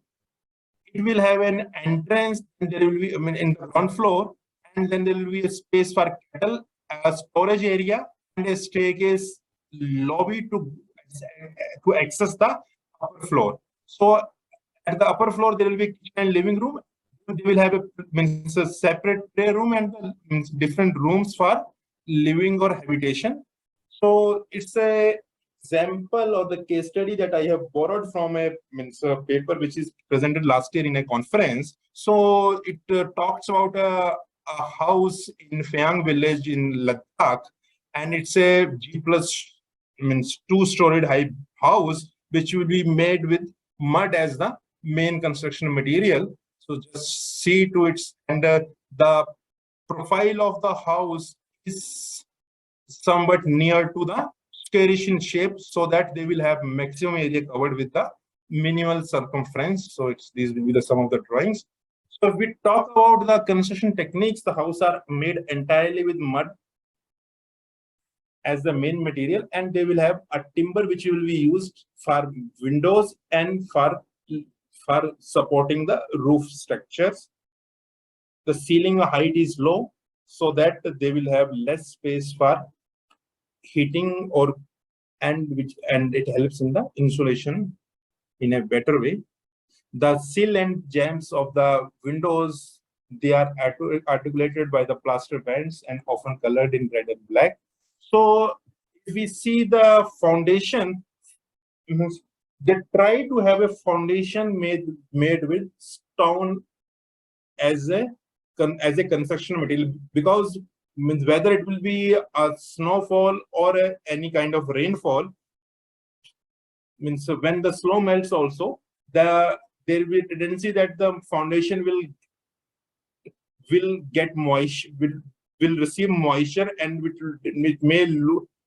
it will have an entrance, and there will be in the ground floor, and then there will be a space for cattle, a storage area, and a staircase lobby to access the upper floor. So at the upper floor, there will be kitchen and living room. They will have a separate playroom and different rooms for living or habitation. So it's a example or the case study that I have borrowed from a paper which is presented last year in a conference. So it talks about a house in Pheang village in Ladakh, and it's a G plus 2-storied high house which will be made with mud as the main construction material. So just see to its, and the profile of the house is somewhat near to the squarish in shape, so that they will have maximum area covered with the minimal circumference. So these will be some of the drawings. So if we talk about the construction techniques, the houses are made entirely with mud as the main material, and they will have a timber which will be used for windows and for supporting the roof structures. The ceiling height is low, so that they will have less space for heating and it helps in the insulation in a better way. The sill and jambs of the windows, they are articulated by the plaster bands and often colored in red and black. So if we see the foundation, they try to have a foundation made with stone as a construction material, because whether it will be a snowfall or any kind of rainfall, when the snow melts also, there will be a tendency that the foundation will get moisture, will receive moisture, and it may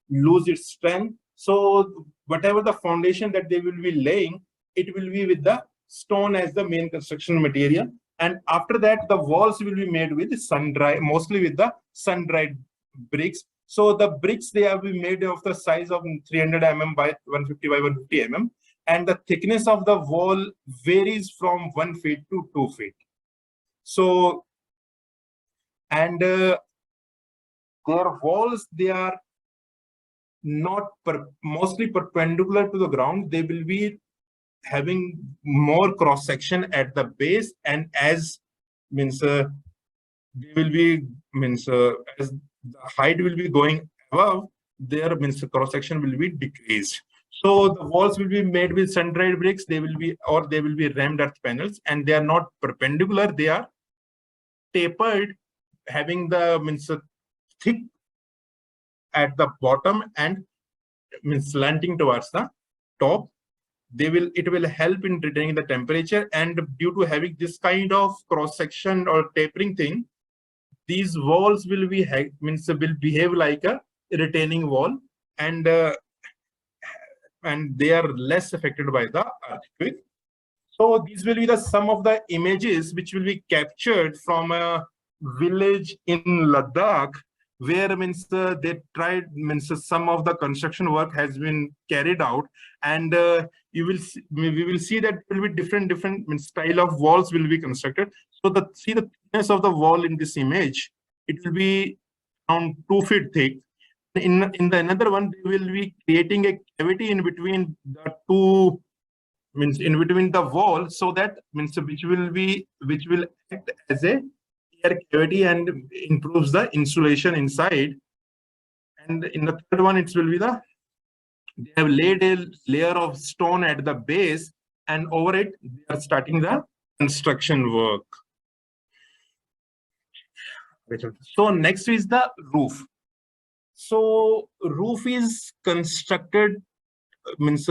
lose its strength. So whatever the foundation that they will be laying, it will be with the stone as the main construction material. And after that, the walls will be made with mostly with the sun-dried bricks. So the bricks, they have been made of the size of 300 mm by 150 by 150 mm. And the thickness of the wall varies from 1 feet to 2 feet. So, and their walls, they are not mostly perpendicular to the ground. They will be having more cross section at the base, and as they will be as the height will be going above, their cross section will be decreased. So the walls will be made with sun-dried bricks. They will be rammed earth panels, and they are not perpendicular. They are tapered, having the thick at the bottom and slanting towards the top. It will help in retaining the temperature, and due to having this kind of cross section or tapering thing, these walls will be will behave like a retaining wall, and they are less affected by the earthquake. So these will be the some of the images which will be captured from a village in Ladakh, where they tried some of the construction work has been carried out, and we will see that will be different style of walls will be constructed. So see the thickness of the wall in this image, it will be around 2 feet thick. In the another one, they will be creating a cavity in between the two, in between the wall, so that which will act as a air cavity and improves the insulation inside. And in the third one, it will be they have laid a layer of stone at the base, and over it they are starting the construction work. So next is the roof. So roof is constructed with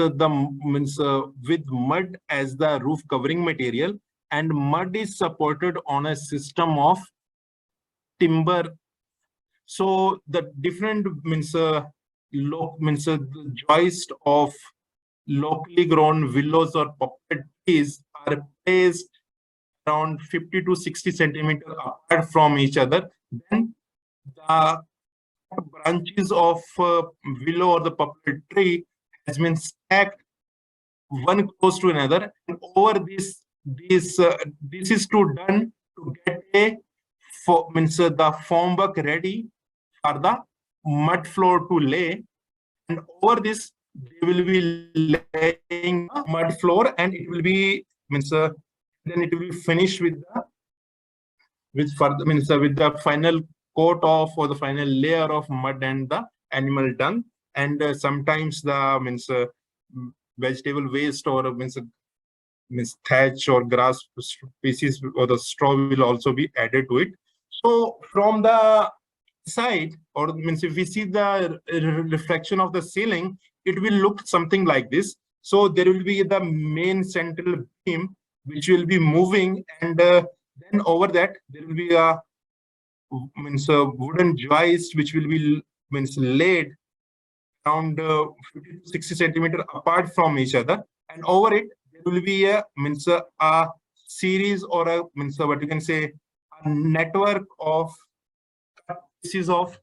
mud as the roof covering material, and mud is supported on a system of timber. So the different the joist of locally grown willows or poplar trees are placed around 50 to 60 centimeters apart from each other. Then the branches of willow or the poplar tree has been stacked one close to another, and over this is done to get a the formwork ready for the mud floor to lay, and over this they will be laying a mud floor, and it will be then it will be finished with the final coat of, or the final layer of mud and the animal dung, and sometimes the vegetable waste, or thatch or grass species or the straw will also be added to it. So from the side, or if we see the reflection of the ceiling, it will look something like this. So there will be the main central beam which will be moving, and then over that there will be a wooden joist which will be laid around 50 to 60 centimeter apart from each other, and over it there will be a series, or a what you can say, a network of pieces of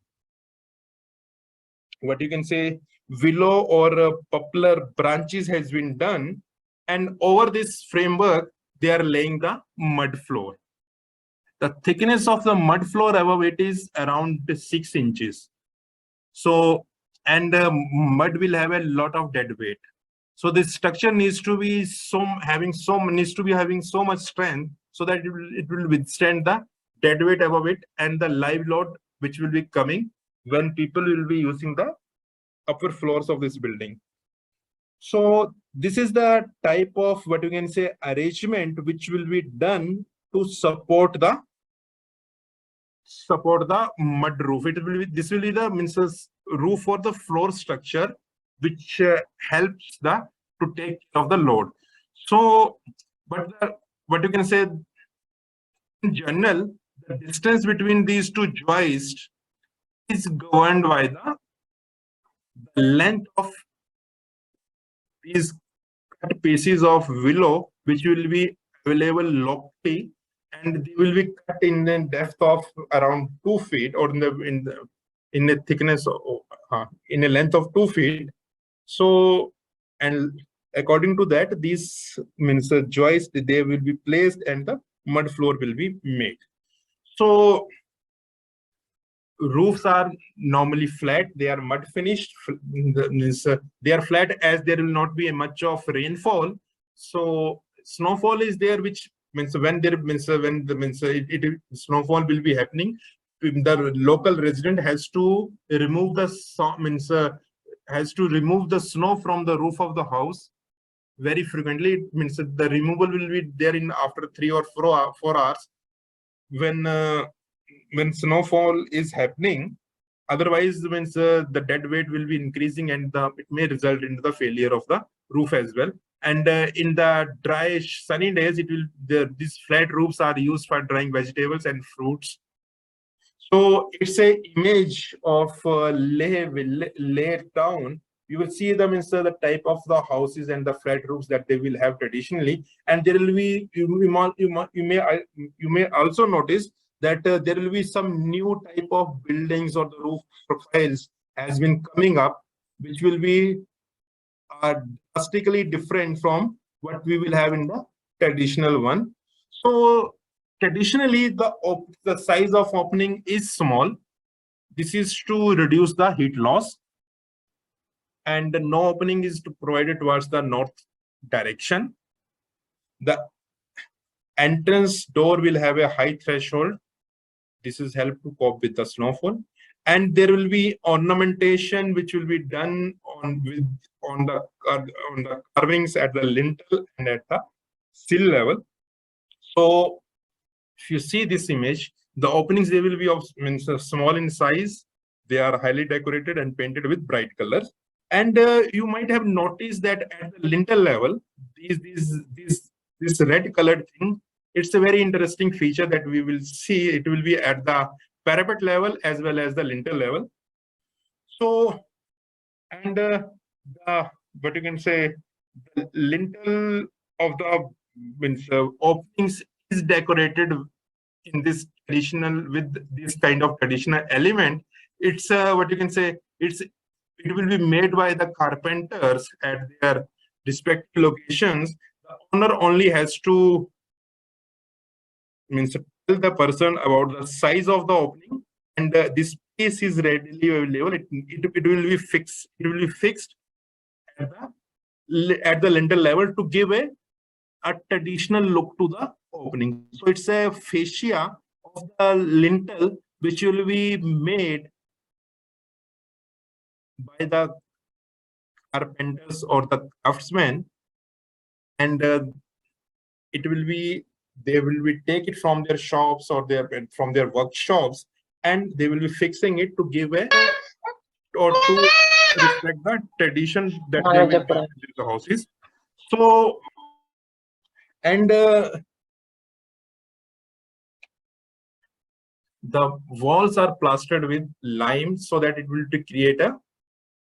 what you can say willow or poplar branches has been done, and over this framework they are laying the mud floor. The thickness of the mud floor above it is around 6 inches. So, and mud will have a lot of dead weight. So this structure needs to be having so much strength, so that it will withstand the dead weight above it and the live load which will be coming when people will be using the upper floors of this building. So this is the type of what you can say arrangement which will be done to support the mud roof. This will be the roof or the floor structure which helps to take care of the load. So, but what you can say in general, the distance between these two joists is governed by the length of these cut pieces of willow which will be available locally, and they will be cut in the depth of around 2 feet, or in the thickness of, in a length of 2 feet. So, and according to that, these joists, they will be placed and the mud floor will be made. So roofs are normally flat. They are mud finished. They are flat as there will not be much of rainfall. So snowfall is there, which means when snowfall will be happening, the local resident has to remove the snow from the roof of the house very frequently. It means the removal will be there in after 3 or 4 hours when snowfall is happening. Otherwise, means the dead weight will be increasing, and it may result into the failure of the roof as well. And in the dry, sunny days, these flat roofs are used for drying vegetables and fruits. So it's a image of Leh town. You will see them in the type of the houses and the flat roofs that they will have traditionally, and there will be you may also notice that there will be some new type of buildings or the roof profiles has been coming up, which will be drastically different from what we will have in the traditional one. So traditionally, the size of opening is small. This is to reduce the heat loss, and the no opening is to provided towards the north direction. The entrance door will have a high threshold. This is help to cope with the snowfall, and there will be ornamentation which will be done on the carvings at the lintel and at the sill level. So if you see this image, the openings, they will be of small in size. They are highly decorated and painted with bright colors. And you might have noticed that at the lintel level, this red colored thing, it's a very interesting feature that we will see. It will be at the parapet level as well as the lintel level. So, and what you can say, the lintel of the openings is decorated in this traditional with this kind of traditional element. It's what you can say, it will be made by the carpenters at their respective locations. The owner only has to tell the person about the size of the opening, and this space is readily available. It will be fixed. It will be fixed at the lintel level to give a traditional look to the opening. So it's a fascia of the lintel which will be made by the carpenters or the craftsmen, and it will be they will be take it from their shops or from their workshops, and they will be fixing it to give a or to reflect the tradition that they will have in the houses. So and the walls are plastered with lime so that it will to create a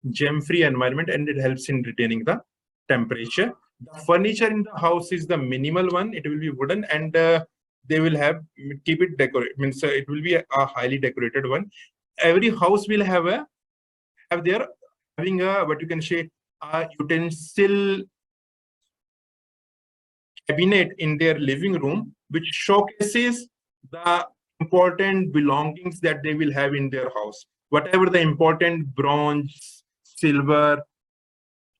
gem-free environment, and it helps in retaining the temperature. The furniture in the house is the minimal one. It will be wooden, and they will keep it decorated. Means it will be a highly decorated one. Every house will have having a what you can say a utensil cabinet in their living room, which showcases the important belongings that they will have in their house. Whatever the important bronze, silver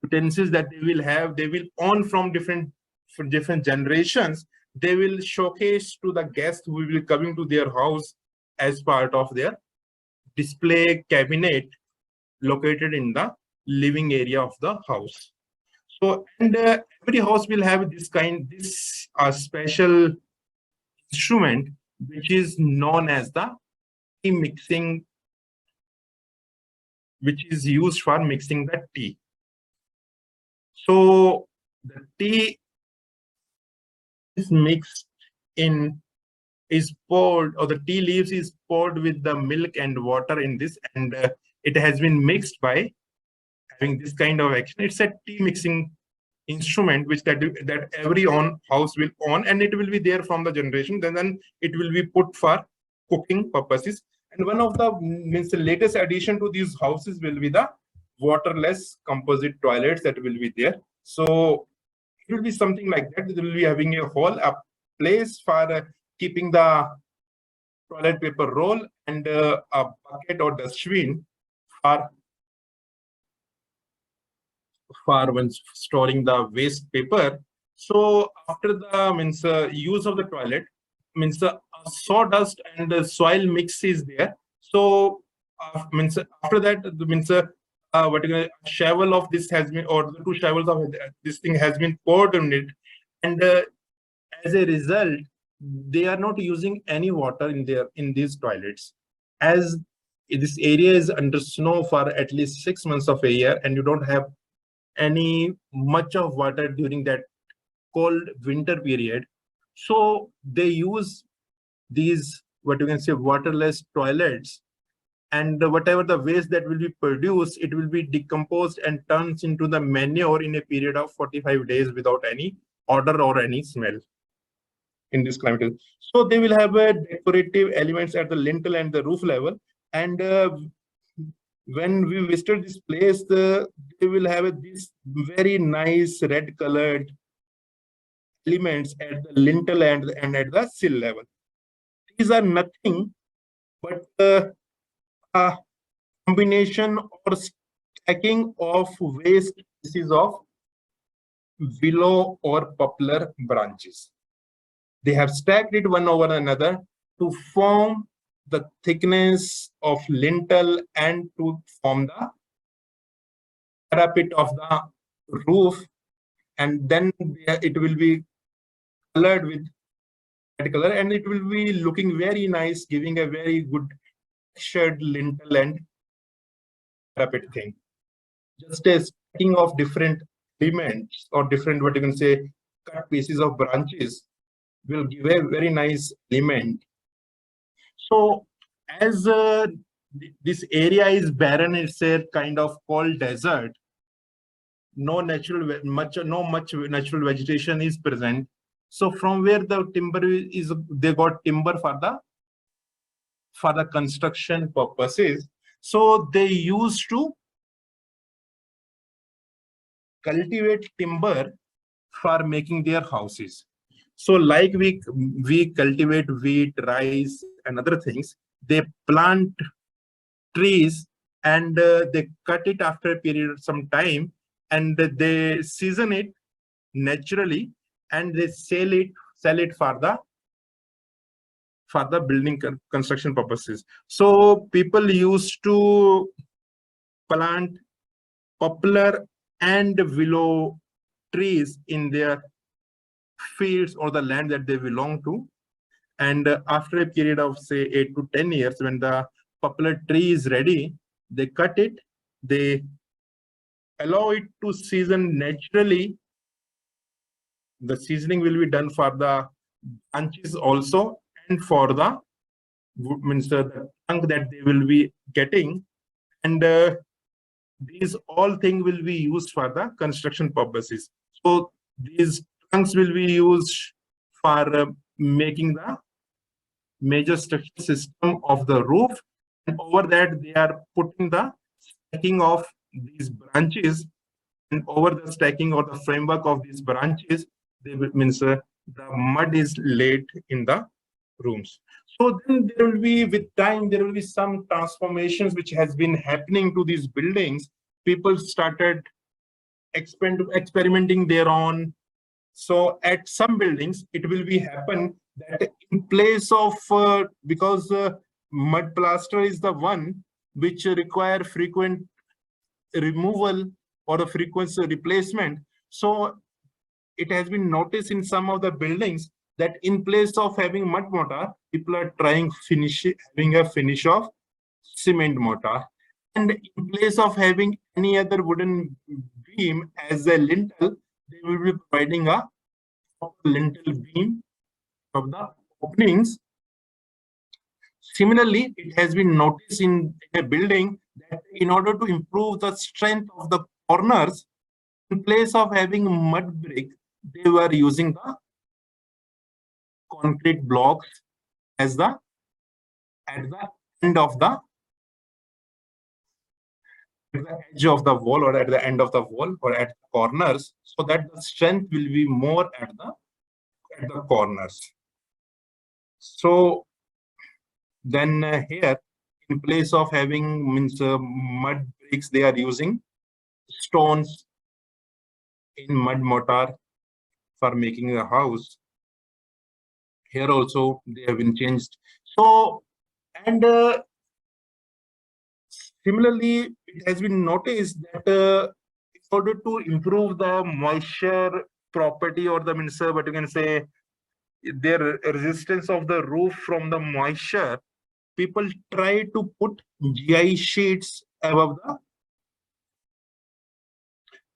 utensils that they will own from different generations. They will showcase to the guests who will be coming to their house as part of their display cabinet located in the living area of the house. So, and every house will have this special instrument which is known as the tea mixing, which is used for mixing the tea. So the tea is mixed is poured, or the tea leaves is poured with the milk and water in this, and it has been mixed by having this kind of action. It's a tea mixing instrument which that every house will own, and it will be there from the generation. Then it will be put for cooking purposes. And one of the latest addition to these houses will be the waterless composite toilets that will be there. So it will be something like that. It will be having a place for keeping the toilet paper roll, and a bucket or dustbin for when storing the waste paper. So after the use of the toilet, sawdust and the soil mix is there. So after that, what shovel of this has been, or the two shovels of this thing has been poured on it, and as a result, they are not using any water in these toilets, as this area is under snow for at least 6 months of a year, and you don't have any much of water during that cold winter period. So they use these what you can say, waterless toilets, and whatever the waste that will be produced, it will be decomposed and turns into the manure in a period of 45 days without any odor or any smell in this climate. So they will have decorative elements at the lintel and the roof level. And when we visited this place, they will have this very nice red colored elements at the lintel and at the sill level. These are nothing but a combination or stacking of waste pieces of willow or poplar branches. They have stacked it one over another to form the thickness of lintel and to form the parapet of the roof, and then it will be colored with red color, and it will be looking very nice, giving a very good textured lintel and parapet thing. Just a stacking of different elements or different, what you can say, cut pieces of branches will give a very nice element. So as this area is barren, it's a kind of cold desert. No much natural vegetation is present. So from where the timber is, they got timber for the construction purposes. So they used to cultivate timber for making their houses. So like we cultivate wheat, rice, and other things, they plant trees and they cut it after a period of some time, and they season it naturally, and they sell it for the building construction purposes. So people used to plant poplar and willow trees in their fields or the land that they belong to. And after a period of say 8 to 10 years, when the poplar tree is ready, they cut it, they allow it to season naturally. The seasoning will be done for the branches also, and for the means the trunk that they will be getting, and these all things will be used for the construction purposes. So these trunks will be used for making the major structure system of the roof, and over that they are putting the stacking of these branches, and over the stacking or the framework of these branches, they will, means the mud is laid in the rooms. So then there will be, with time, there will be some transformations which has been happening to these buildings. People started experimenting their own. So at some buildings, it will be happen that in place of, because mud plaster is the one which require frequent removal or a frequency replacement. So it has been noticed in some of the buildings that in place of having mud mortar, people are trying having a finish of cement mortar. And in place of having any other wooden beam as a lintel, they will be providing a lintel beam of the openings. Similarly, it has been noticed in a building that in order to improve the strength of the corners, in place of having mud brick, they were using the concrete blocks as the at the end of the at the edge of the wall, or at the end of the wall, or at the corners, so that the strength will be more at the corners. So then here, in place of having mud bricks, they are using stones in mud mortar for making a house. Here also they have been changed. So, and similarly, it has been noticed that in order to improve the moisture property, or the what you can say, their resistance of the roof from the moisture, people try to put GI sheets above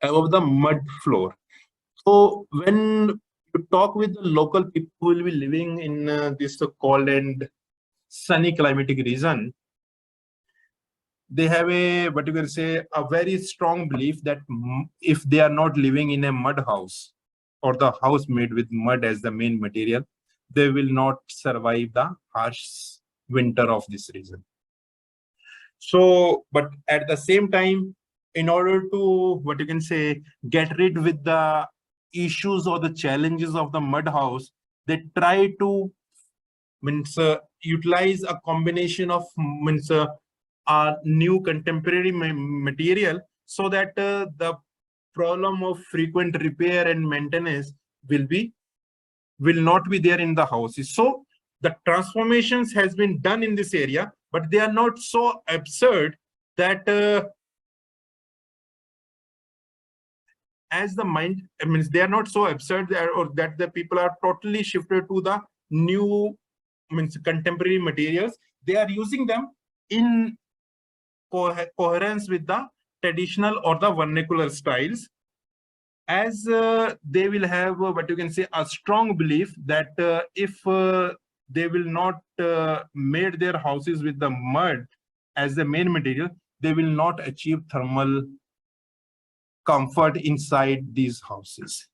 the mud floor. So when you talk with the local people who will be living in this cold and sunny climatic region, they have a, what you can say, a very strong belief that if they are not living in a mud house or the house made with mud as the main material, they will not survive the harsh winter of this region. So, but at the same time, in order to, what you can say, get rid with the issues or the challenges of the mud house, they try to utilize a combination of new contemporary material, so that the problem of frequent repair and maintenance will not be there in the houses. So the transformations has been done in this area, but they are not so absurd that as the mind, I mean, they are not so absurd that, or that the people are totally shifted to the new contemporary materials. They are using them in coherence with the traditional or the vernacular styles, as they will have what you can say, a strong belief that if they will not made their houses with the mud as the main material, they will not achieve thermal comfort inside these houses.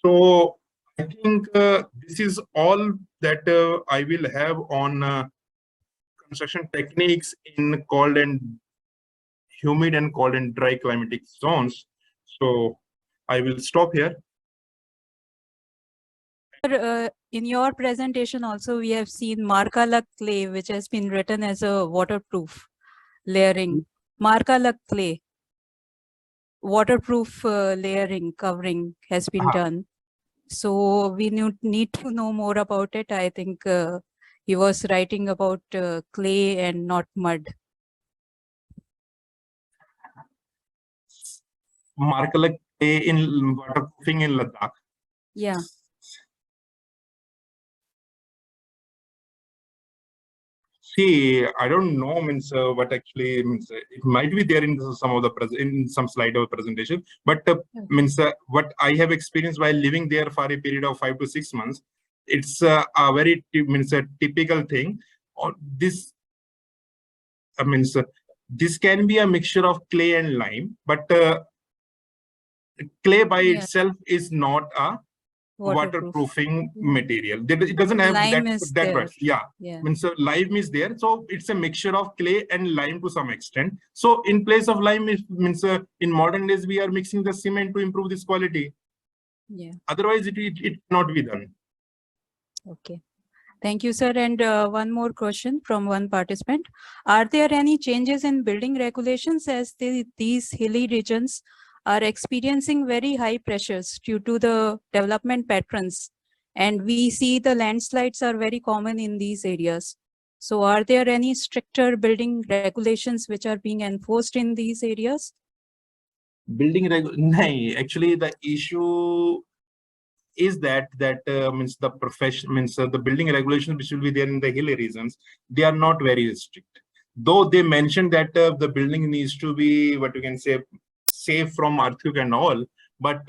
So I think this is all that I will have on construction techniques in cold and humid and cold and dry climatic zones. So I will stop here. In your presentation also, we have seen Markalak clay, which has been written as a waterproof layering. Markalak clay, waterproof layering, covering has been done. So we need to know more about it. I think he was writing about clay and not mud. Markalak clay in waterproofing in Ladakh. Yeah. See, I don't know what actually means. It might be there in some of the in some slide of presentation, but what I have experienced while living there for a period of 5 to 6 months, it's a very a typical thing. This this can be a mixture of clay and lime, but clay by itself is not a waterproofing material. It doesn't have lime that much. Yeah. Lime is there, so it's a mixture of clay and lime to some extent. So in place of lime, in modern days we are mixing the cement to improve this quality. Yeah. Otherwise it cannot be done. Okay. Thank you, sir. And one more question from one participant. Are there any changes in building regulations as these hilly regions are experiencing very high pressures due to the development patterns? And we see the landslides are very common in these areas. So are there any stricter building regulations which are being enforced in these areas? Actually, the issue is that the profession the building regulations which will be there in the hilly regions, they are not very strict. Though they mentioned that the building needs to be, what you can say, safe from earthquake and all, but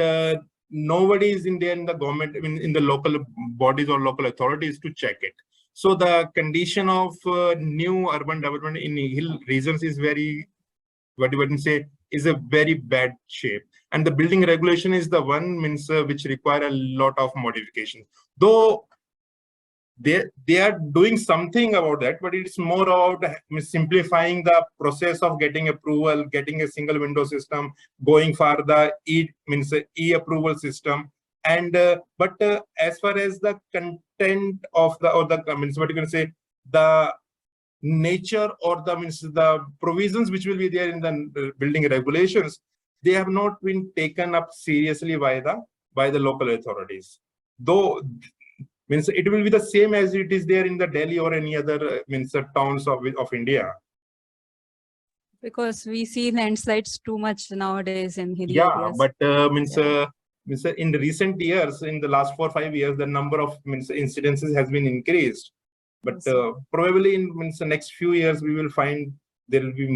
nobody is in there in the government, in the local bodies or local authorities to check it. So the condition of new urban development in hill regions is very, what you would say, is a very bad shape. And the building regulation is the one which require a lot of modification. Though they are doing something about that, but it's more about simplifying the process of getting approval, getting a single window system, going for the e-approval system. And but as far as the content of the, or the what you can say, the nature or the provisions which will be there in the building regulations, they have not been taken up seriously by the local authorities. Though it will be the same as it is there in the Delhi or any other towns of India. Because we see landslides too much nowadays in hilly areas. But in the recent years, in the last 4 or 5 years, the number of incidences has been increased. But probably in the next few years, we will find there will be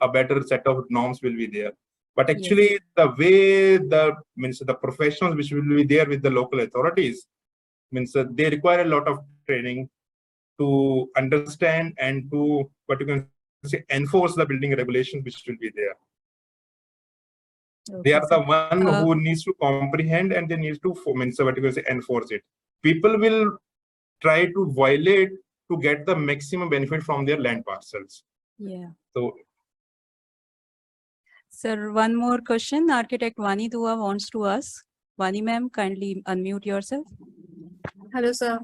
a better set of norms will be there. But actually, the way the professionals which will be there with the local authorities, they require a lot of training to understand and to what you can say enforce the building regulations which will be there. They Okay, are the sir. one who needs to comprehend and they need to what you can say enforce it. People will try to violate to get the maximum benefit from their land parcels. Yeah. So, Sir, one more question. Architect Vani Dua wants to ask. Vani ma'am, kindly unmute yourself. Hello, sir.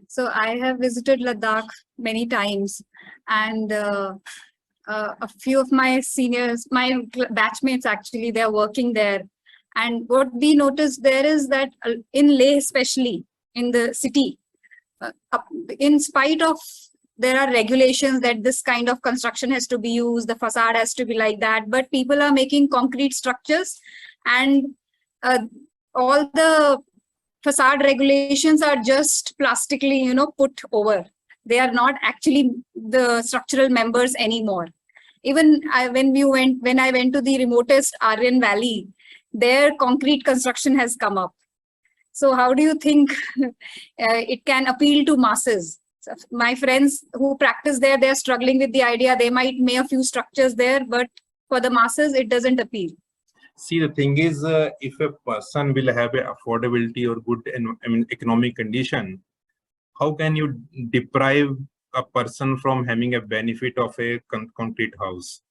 So I have visited Ladakh many times, and a few of my seniors, my batchmates actually, they're working there. And what we noticed there is that in Leh, especially in the city, in spite of there are regulations that this kind of construction has to be used, the facade has to be like that, but people are making concrete structures, and all the facade regulations are just plastically, put over. They are not actually the structural members anymore. Even when I went to the remotest Aryan Valley, their concrete construction has come up. So how do you think it can appeal to masses? So my friends who practice there, they're struggling with the idea. They might make a few structures there, but for the masses, it doesn't appeal. see, the thing is, if a person will have a affordability or good economic condition, how can you deprive a person from having a benefit of a concrete house?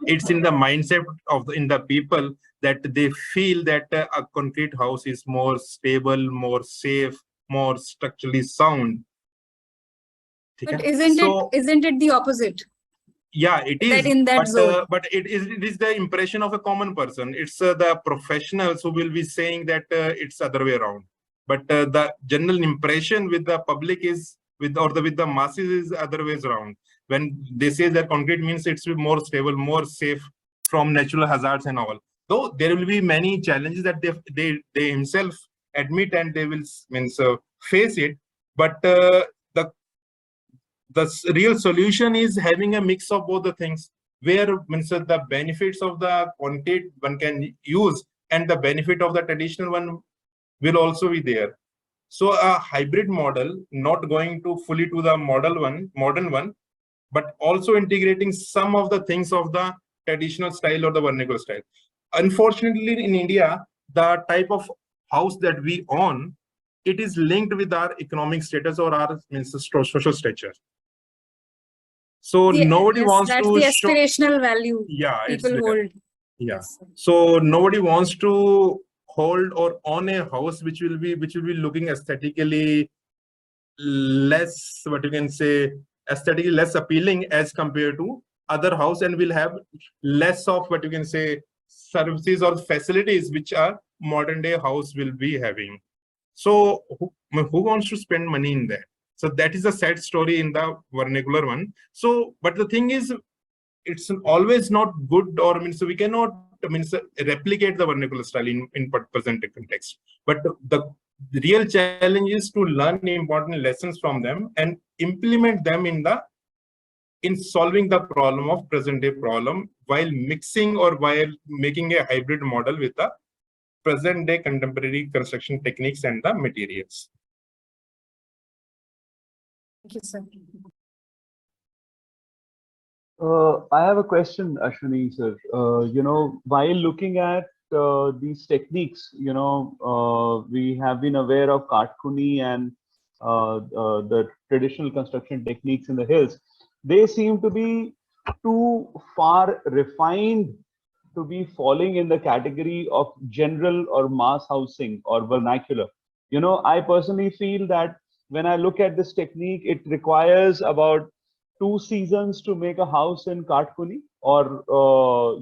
It's in the mindset of in the people that they feel that a concrete house is more stable, more safe, more structurally sound. But isn't it the opposite? Yeah, it is. That in that zone. But it is the impression of a common person. It's the professionals who will be saying that it's other way around. But the general impression with the public is with the masses is other ways around. When they say that concrete means it's more stable, more safe from natural hazards and all. Though there will be many challenges that they himself admit and they will face it. But the real solution is having a mix of both the things, where the benefits of the concrete one can use and the benefit of the traditional one will also be there. So a hybrid model, not going to fully to the modern one, but also integrating some of the things of the traditional style or the vernacular style. Unfortunately, in India, the type of house that we own, it is linked with our economic status or our social stature. So nobody wants that's to the show. aspirational value Yeah, people it's hold. yeah. Yes. So nobody wants to hold or own a house which will be looking aesthetically less, what you can say, aesthetically less appealing as compared to other house, and will have less of what you can say services or facilities which a modern day house will be having. So who wants to spend money in that? So that is a sad story in the vernacular one. So, but the thing is, it's always not good, or we cannot replicate the vernacular style in present context. But the real challenge is to learn important lessons from them and implement them in solving the problem of present day problem, while mixing or while making a hybrid model with the present day contemporary construction techniques and the materials. Thank you, sir. I have a question, Ashwani sir. While looking at these techniques, we have been aware of Katkuni and the traditional construction techniques in the hills. They seem to be too far refined to be falling in the category of general or mass housing or vernacular. I personally feel that when I look at this technique, it requires about 2 seasons to make a house in Katkuni or or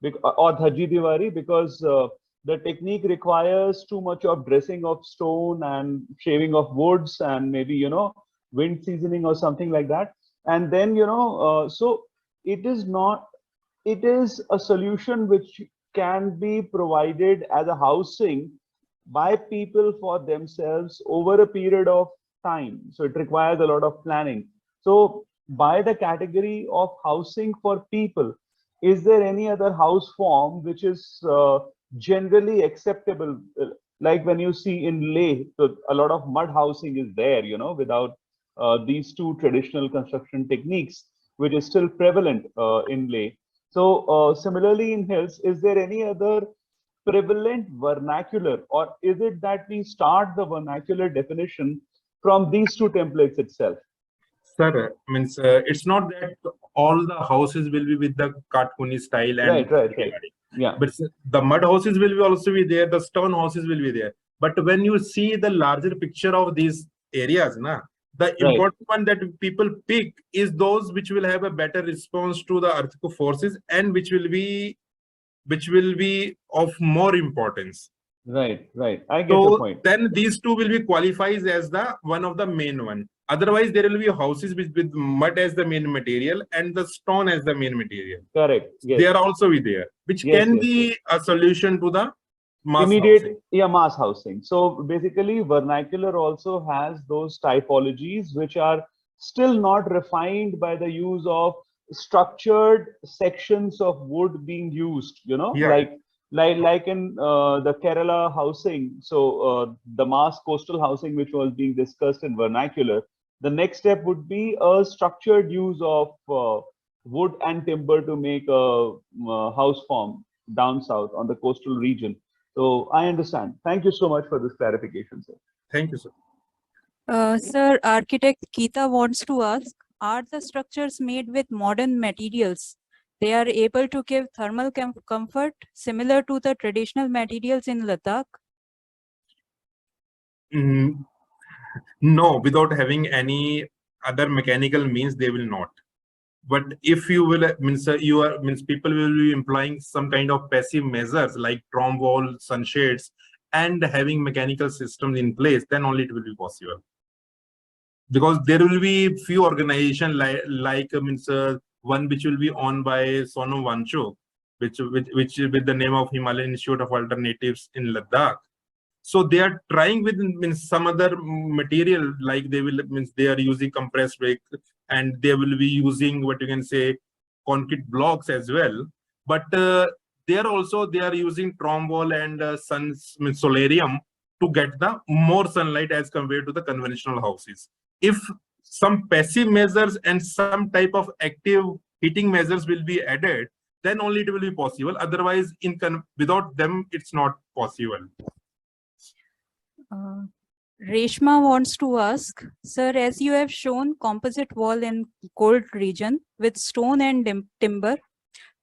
Dhaji Diwari, because the technique requires too much of dressing of stone and shaving of woods and maybe wind seasoning or something like that. And then so it is not. It is a solution which can be provided as a housing by people for themselves over a period of time. So it requires a lot of planning. So by the category of housing for people, is there any other house form which is generally acceptable? Like when you see in Leh, so a lot of mud housing is there, without these two traditional construction techniques, which is still prevalent in Leh. So similarly in hills, is there any other prevalent vernacular, or is it that we start the vernacular definition from these two templates itself? Sir, means it's not that all the houses will be with the Katkuni style and Right. Yeah, but the mud houses will be also be there, the stone houses will be there. But when you see the larger picture of these areas, the right, important one that people pick is those which will have a better response to the earthquake forces and which will be of more importance. right. I get your So point. then these two will be qualifies as the one of the main one. Otherwise, there will be houses with mud as the main material and the stone as the main material. Correct. Yes. They are also be there, which Yes, can yes, be a solution to the mass immediate housing. mass housing. So basically vernacular also has those typologies which are still not refined by the use of structured sections of wood being used, Yeah. like in the Kerala housing. So the mass coastal housing which was being discussed in vernacular, the next step would be a structured use of wood and timber to make a house form down south on the coastal region. So I understand. Thank you so much for this clarification, sir. Thank you, sir. Sir, architect Geeta wants to ask, are the structures made with modern materials? They are able to give thermal comfort similar to the traditional materials in Ladakh? No, without having any other mechanical means, they will not. But if you will means people will be employing some kind of passive measures like trom wall, sunshades, and having mechanical systems in place, then only it will be possible. Because there will be few organizations like one which will be owned by Sonam Wanchok, which with the name of Himalayan Institute of Alternatives in Ladakh. So they are trying with some other material, like they are using compressed brick, and they will be using what you can say concrete blocks as well. But they are using trom wall and solarium to get the more sunlight as compared to the conventional houses. If some passive measures and some type of active heating measures will be added, then only it will be possible. Otherwise, without them, it's not possible. Reshma wants to ask, sir, as you have shown composite wall in cold region with stone and timber,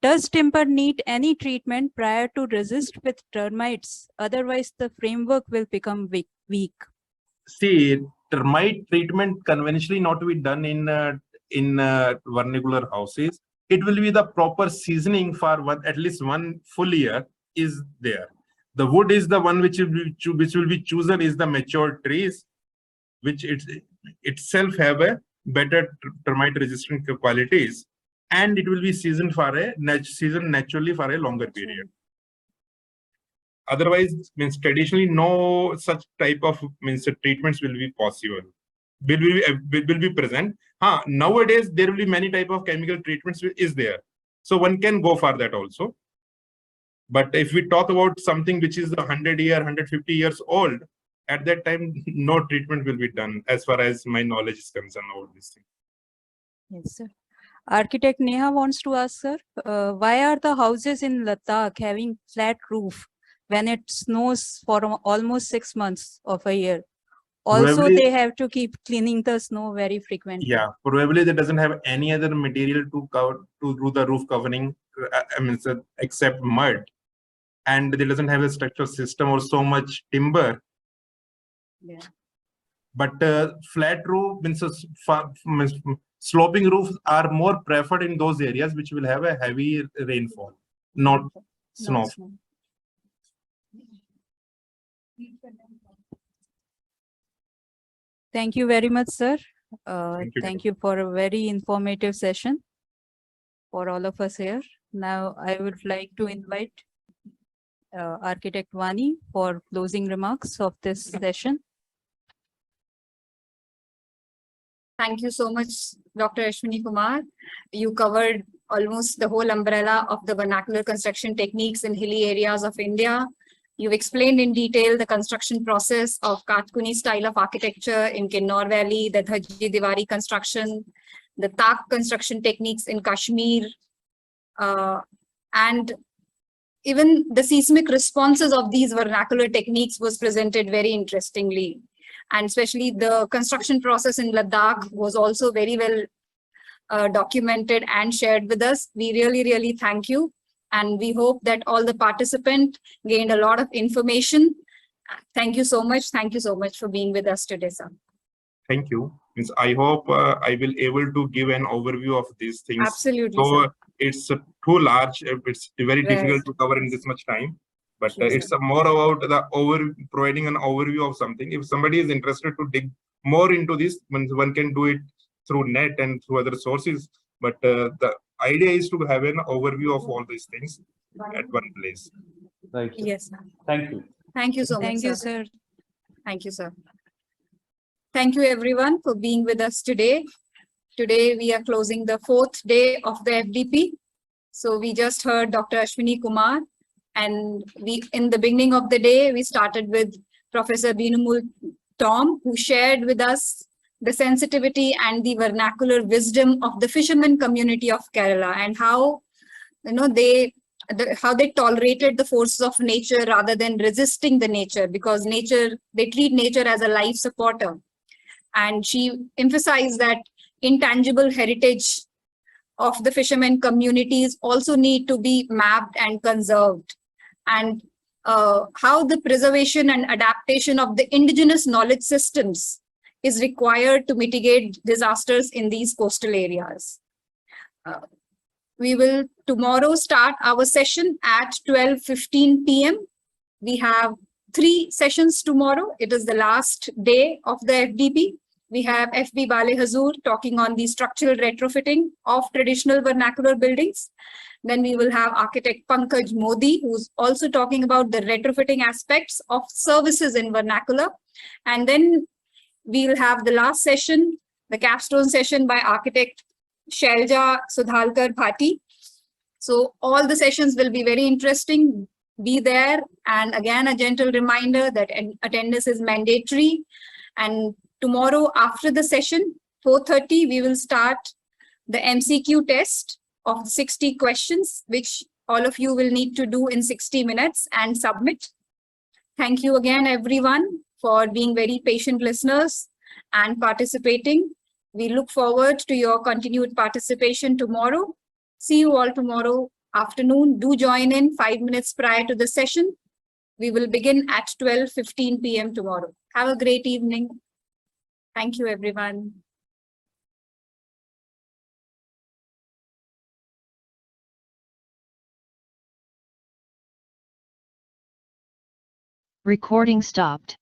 does timber need any treatment prior to resist with termites? Otherwise, the framework will become weak. See, termite treatment conventionally not to be done in vernacular houses. It will be the proper seasoning for at least one full year is there. The wood is the one which will be chosen is the mature trees, which itself have a better termite resistant qualities, and it will be seasoned naturally for a longer period. Otherwise, traditionally no such type of treatments will be possible. Will be present. Nowadays there will be many type of chemical treatments is there, so one can go for that also. But if we talk about something which is 150 years old, at that time, no treatment will be done, as far as my knowledge is concerned about this thing. Yes, sir. Architect Neha wants to ask, sir, why are the houses in Ladakh having flat roof when it snows for almost 6 months of a year? Also, Probably, they have to keep cleaning the snow very frequently. Yeah, probably they doesn't have any other material to do the roof covering, except mud, and they doesn't have a structural system or so much timber. Yeah. But flat roof means sloping roofs are more preferred in those areas which will have a heavy rainfall, not snow. Thank you very much, sir. Thank You for a very informative session for all of us here. Now, I would like to invite Architect Vani for closing remarks of this session. Thank you so much, Dr. Ashwani Kumar. You covered almost the whole umbrella of the vernacular construction techniques in hilly areas of India. You've explained in detail the construction process of Katkuni style of architecture in Kinnor Valley, the Dhaji Diwari construction, the Tak construction techniques in Kashmir, and even the seismic responses of these vernacular techniques was presented very interestingly. And especially the construction process in Ladakh was also very well documented and shared with us. We really, really thank you. And we hope that all the participants gained a lot of information. Thank you so much. Thank you so much for being with us today, sir. Thank you. I hope I will able to give an overview of these things. Absolutely, So sir. it's too large. It's very Right. difficult to cover in this much time. But Sure, it's sir. more about providing an overview of something. If somebody is interested to dig more into this, one can do it through net and through other sources. But the idea is to have an overview of all these things at one place. Right. Sir. Yes, sir. Thank you. Thank you so much, Thank you, sir. Thank you, sir. Thank you, everyone, for being with us today. Today, we are closing the 4th day of the FDP. So we just heard Dr. Ashwani Kumar, and in the beginning of the day, we started with Professor Binumul Tom, who shared with us the sensitivity and the vernacular wisdom of the fishermen community of Kerala, and how how they tolerated the forces of nature rather than resisting the nature, because they treat nature as a life supporter. And she emphasized that intangible heritage of the fishermen communities also need to be mapped and conserved, and how the preservation and adaptation of the indigenous knowledge systems is required to mitigate disasters in these coastal areas. We will tomorrow start our session at 12:15 p.m. We have 3 sessions tomorrow. It is the last day of the FDP. We have FB Bale Hazur talking on the structural retrofitting of traditional vernacular buildings. Then we will have architect Pankaj Modi, who's also talking about the retrofitting aspects of services in vernacular. And then we'll have the last session, the capstone session by architect Shailja Sudhalkar Bhati. So all the sessions will be very interesting. Be there. And again, a gentle reminder that attendance is mandatory. And tomorrow after the session, 4:30, we will start the MCQ test of 60 questions, which all of you will need to do in 60 minutes and submit. Thank you again, everyone, for being very patient listeners and participating. We look forward to your continued participation tomorrow. See you all tomorrow afternoon. Do join in 5 minutes prior to the session. We will begin at 12:15 p.m. tomorrow. Have a great evening. Thank you, everyone. Recording stopped.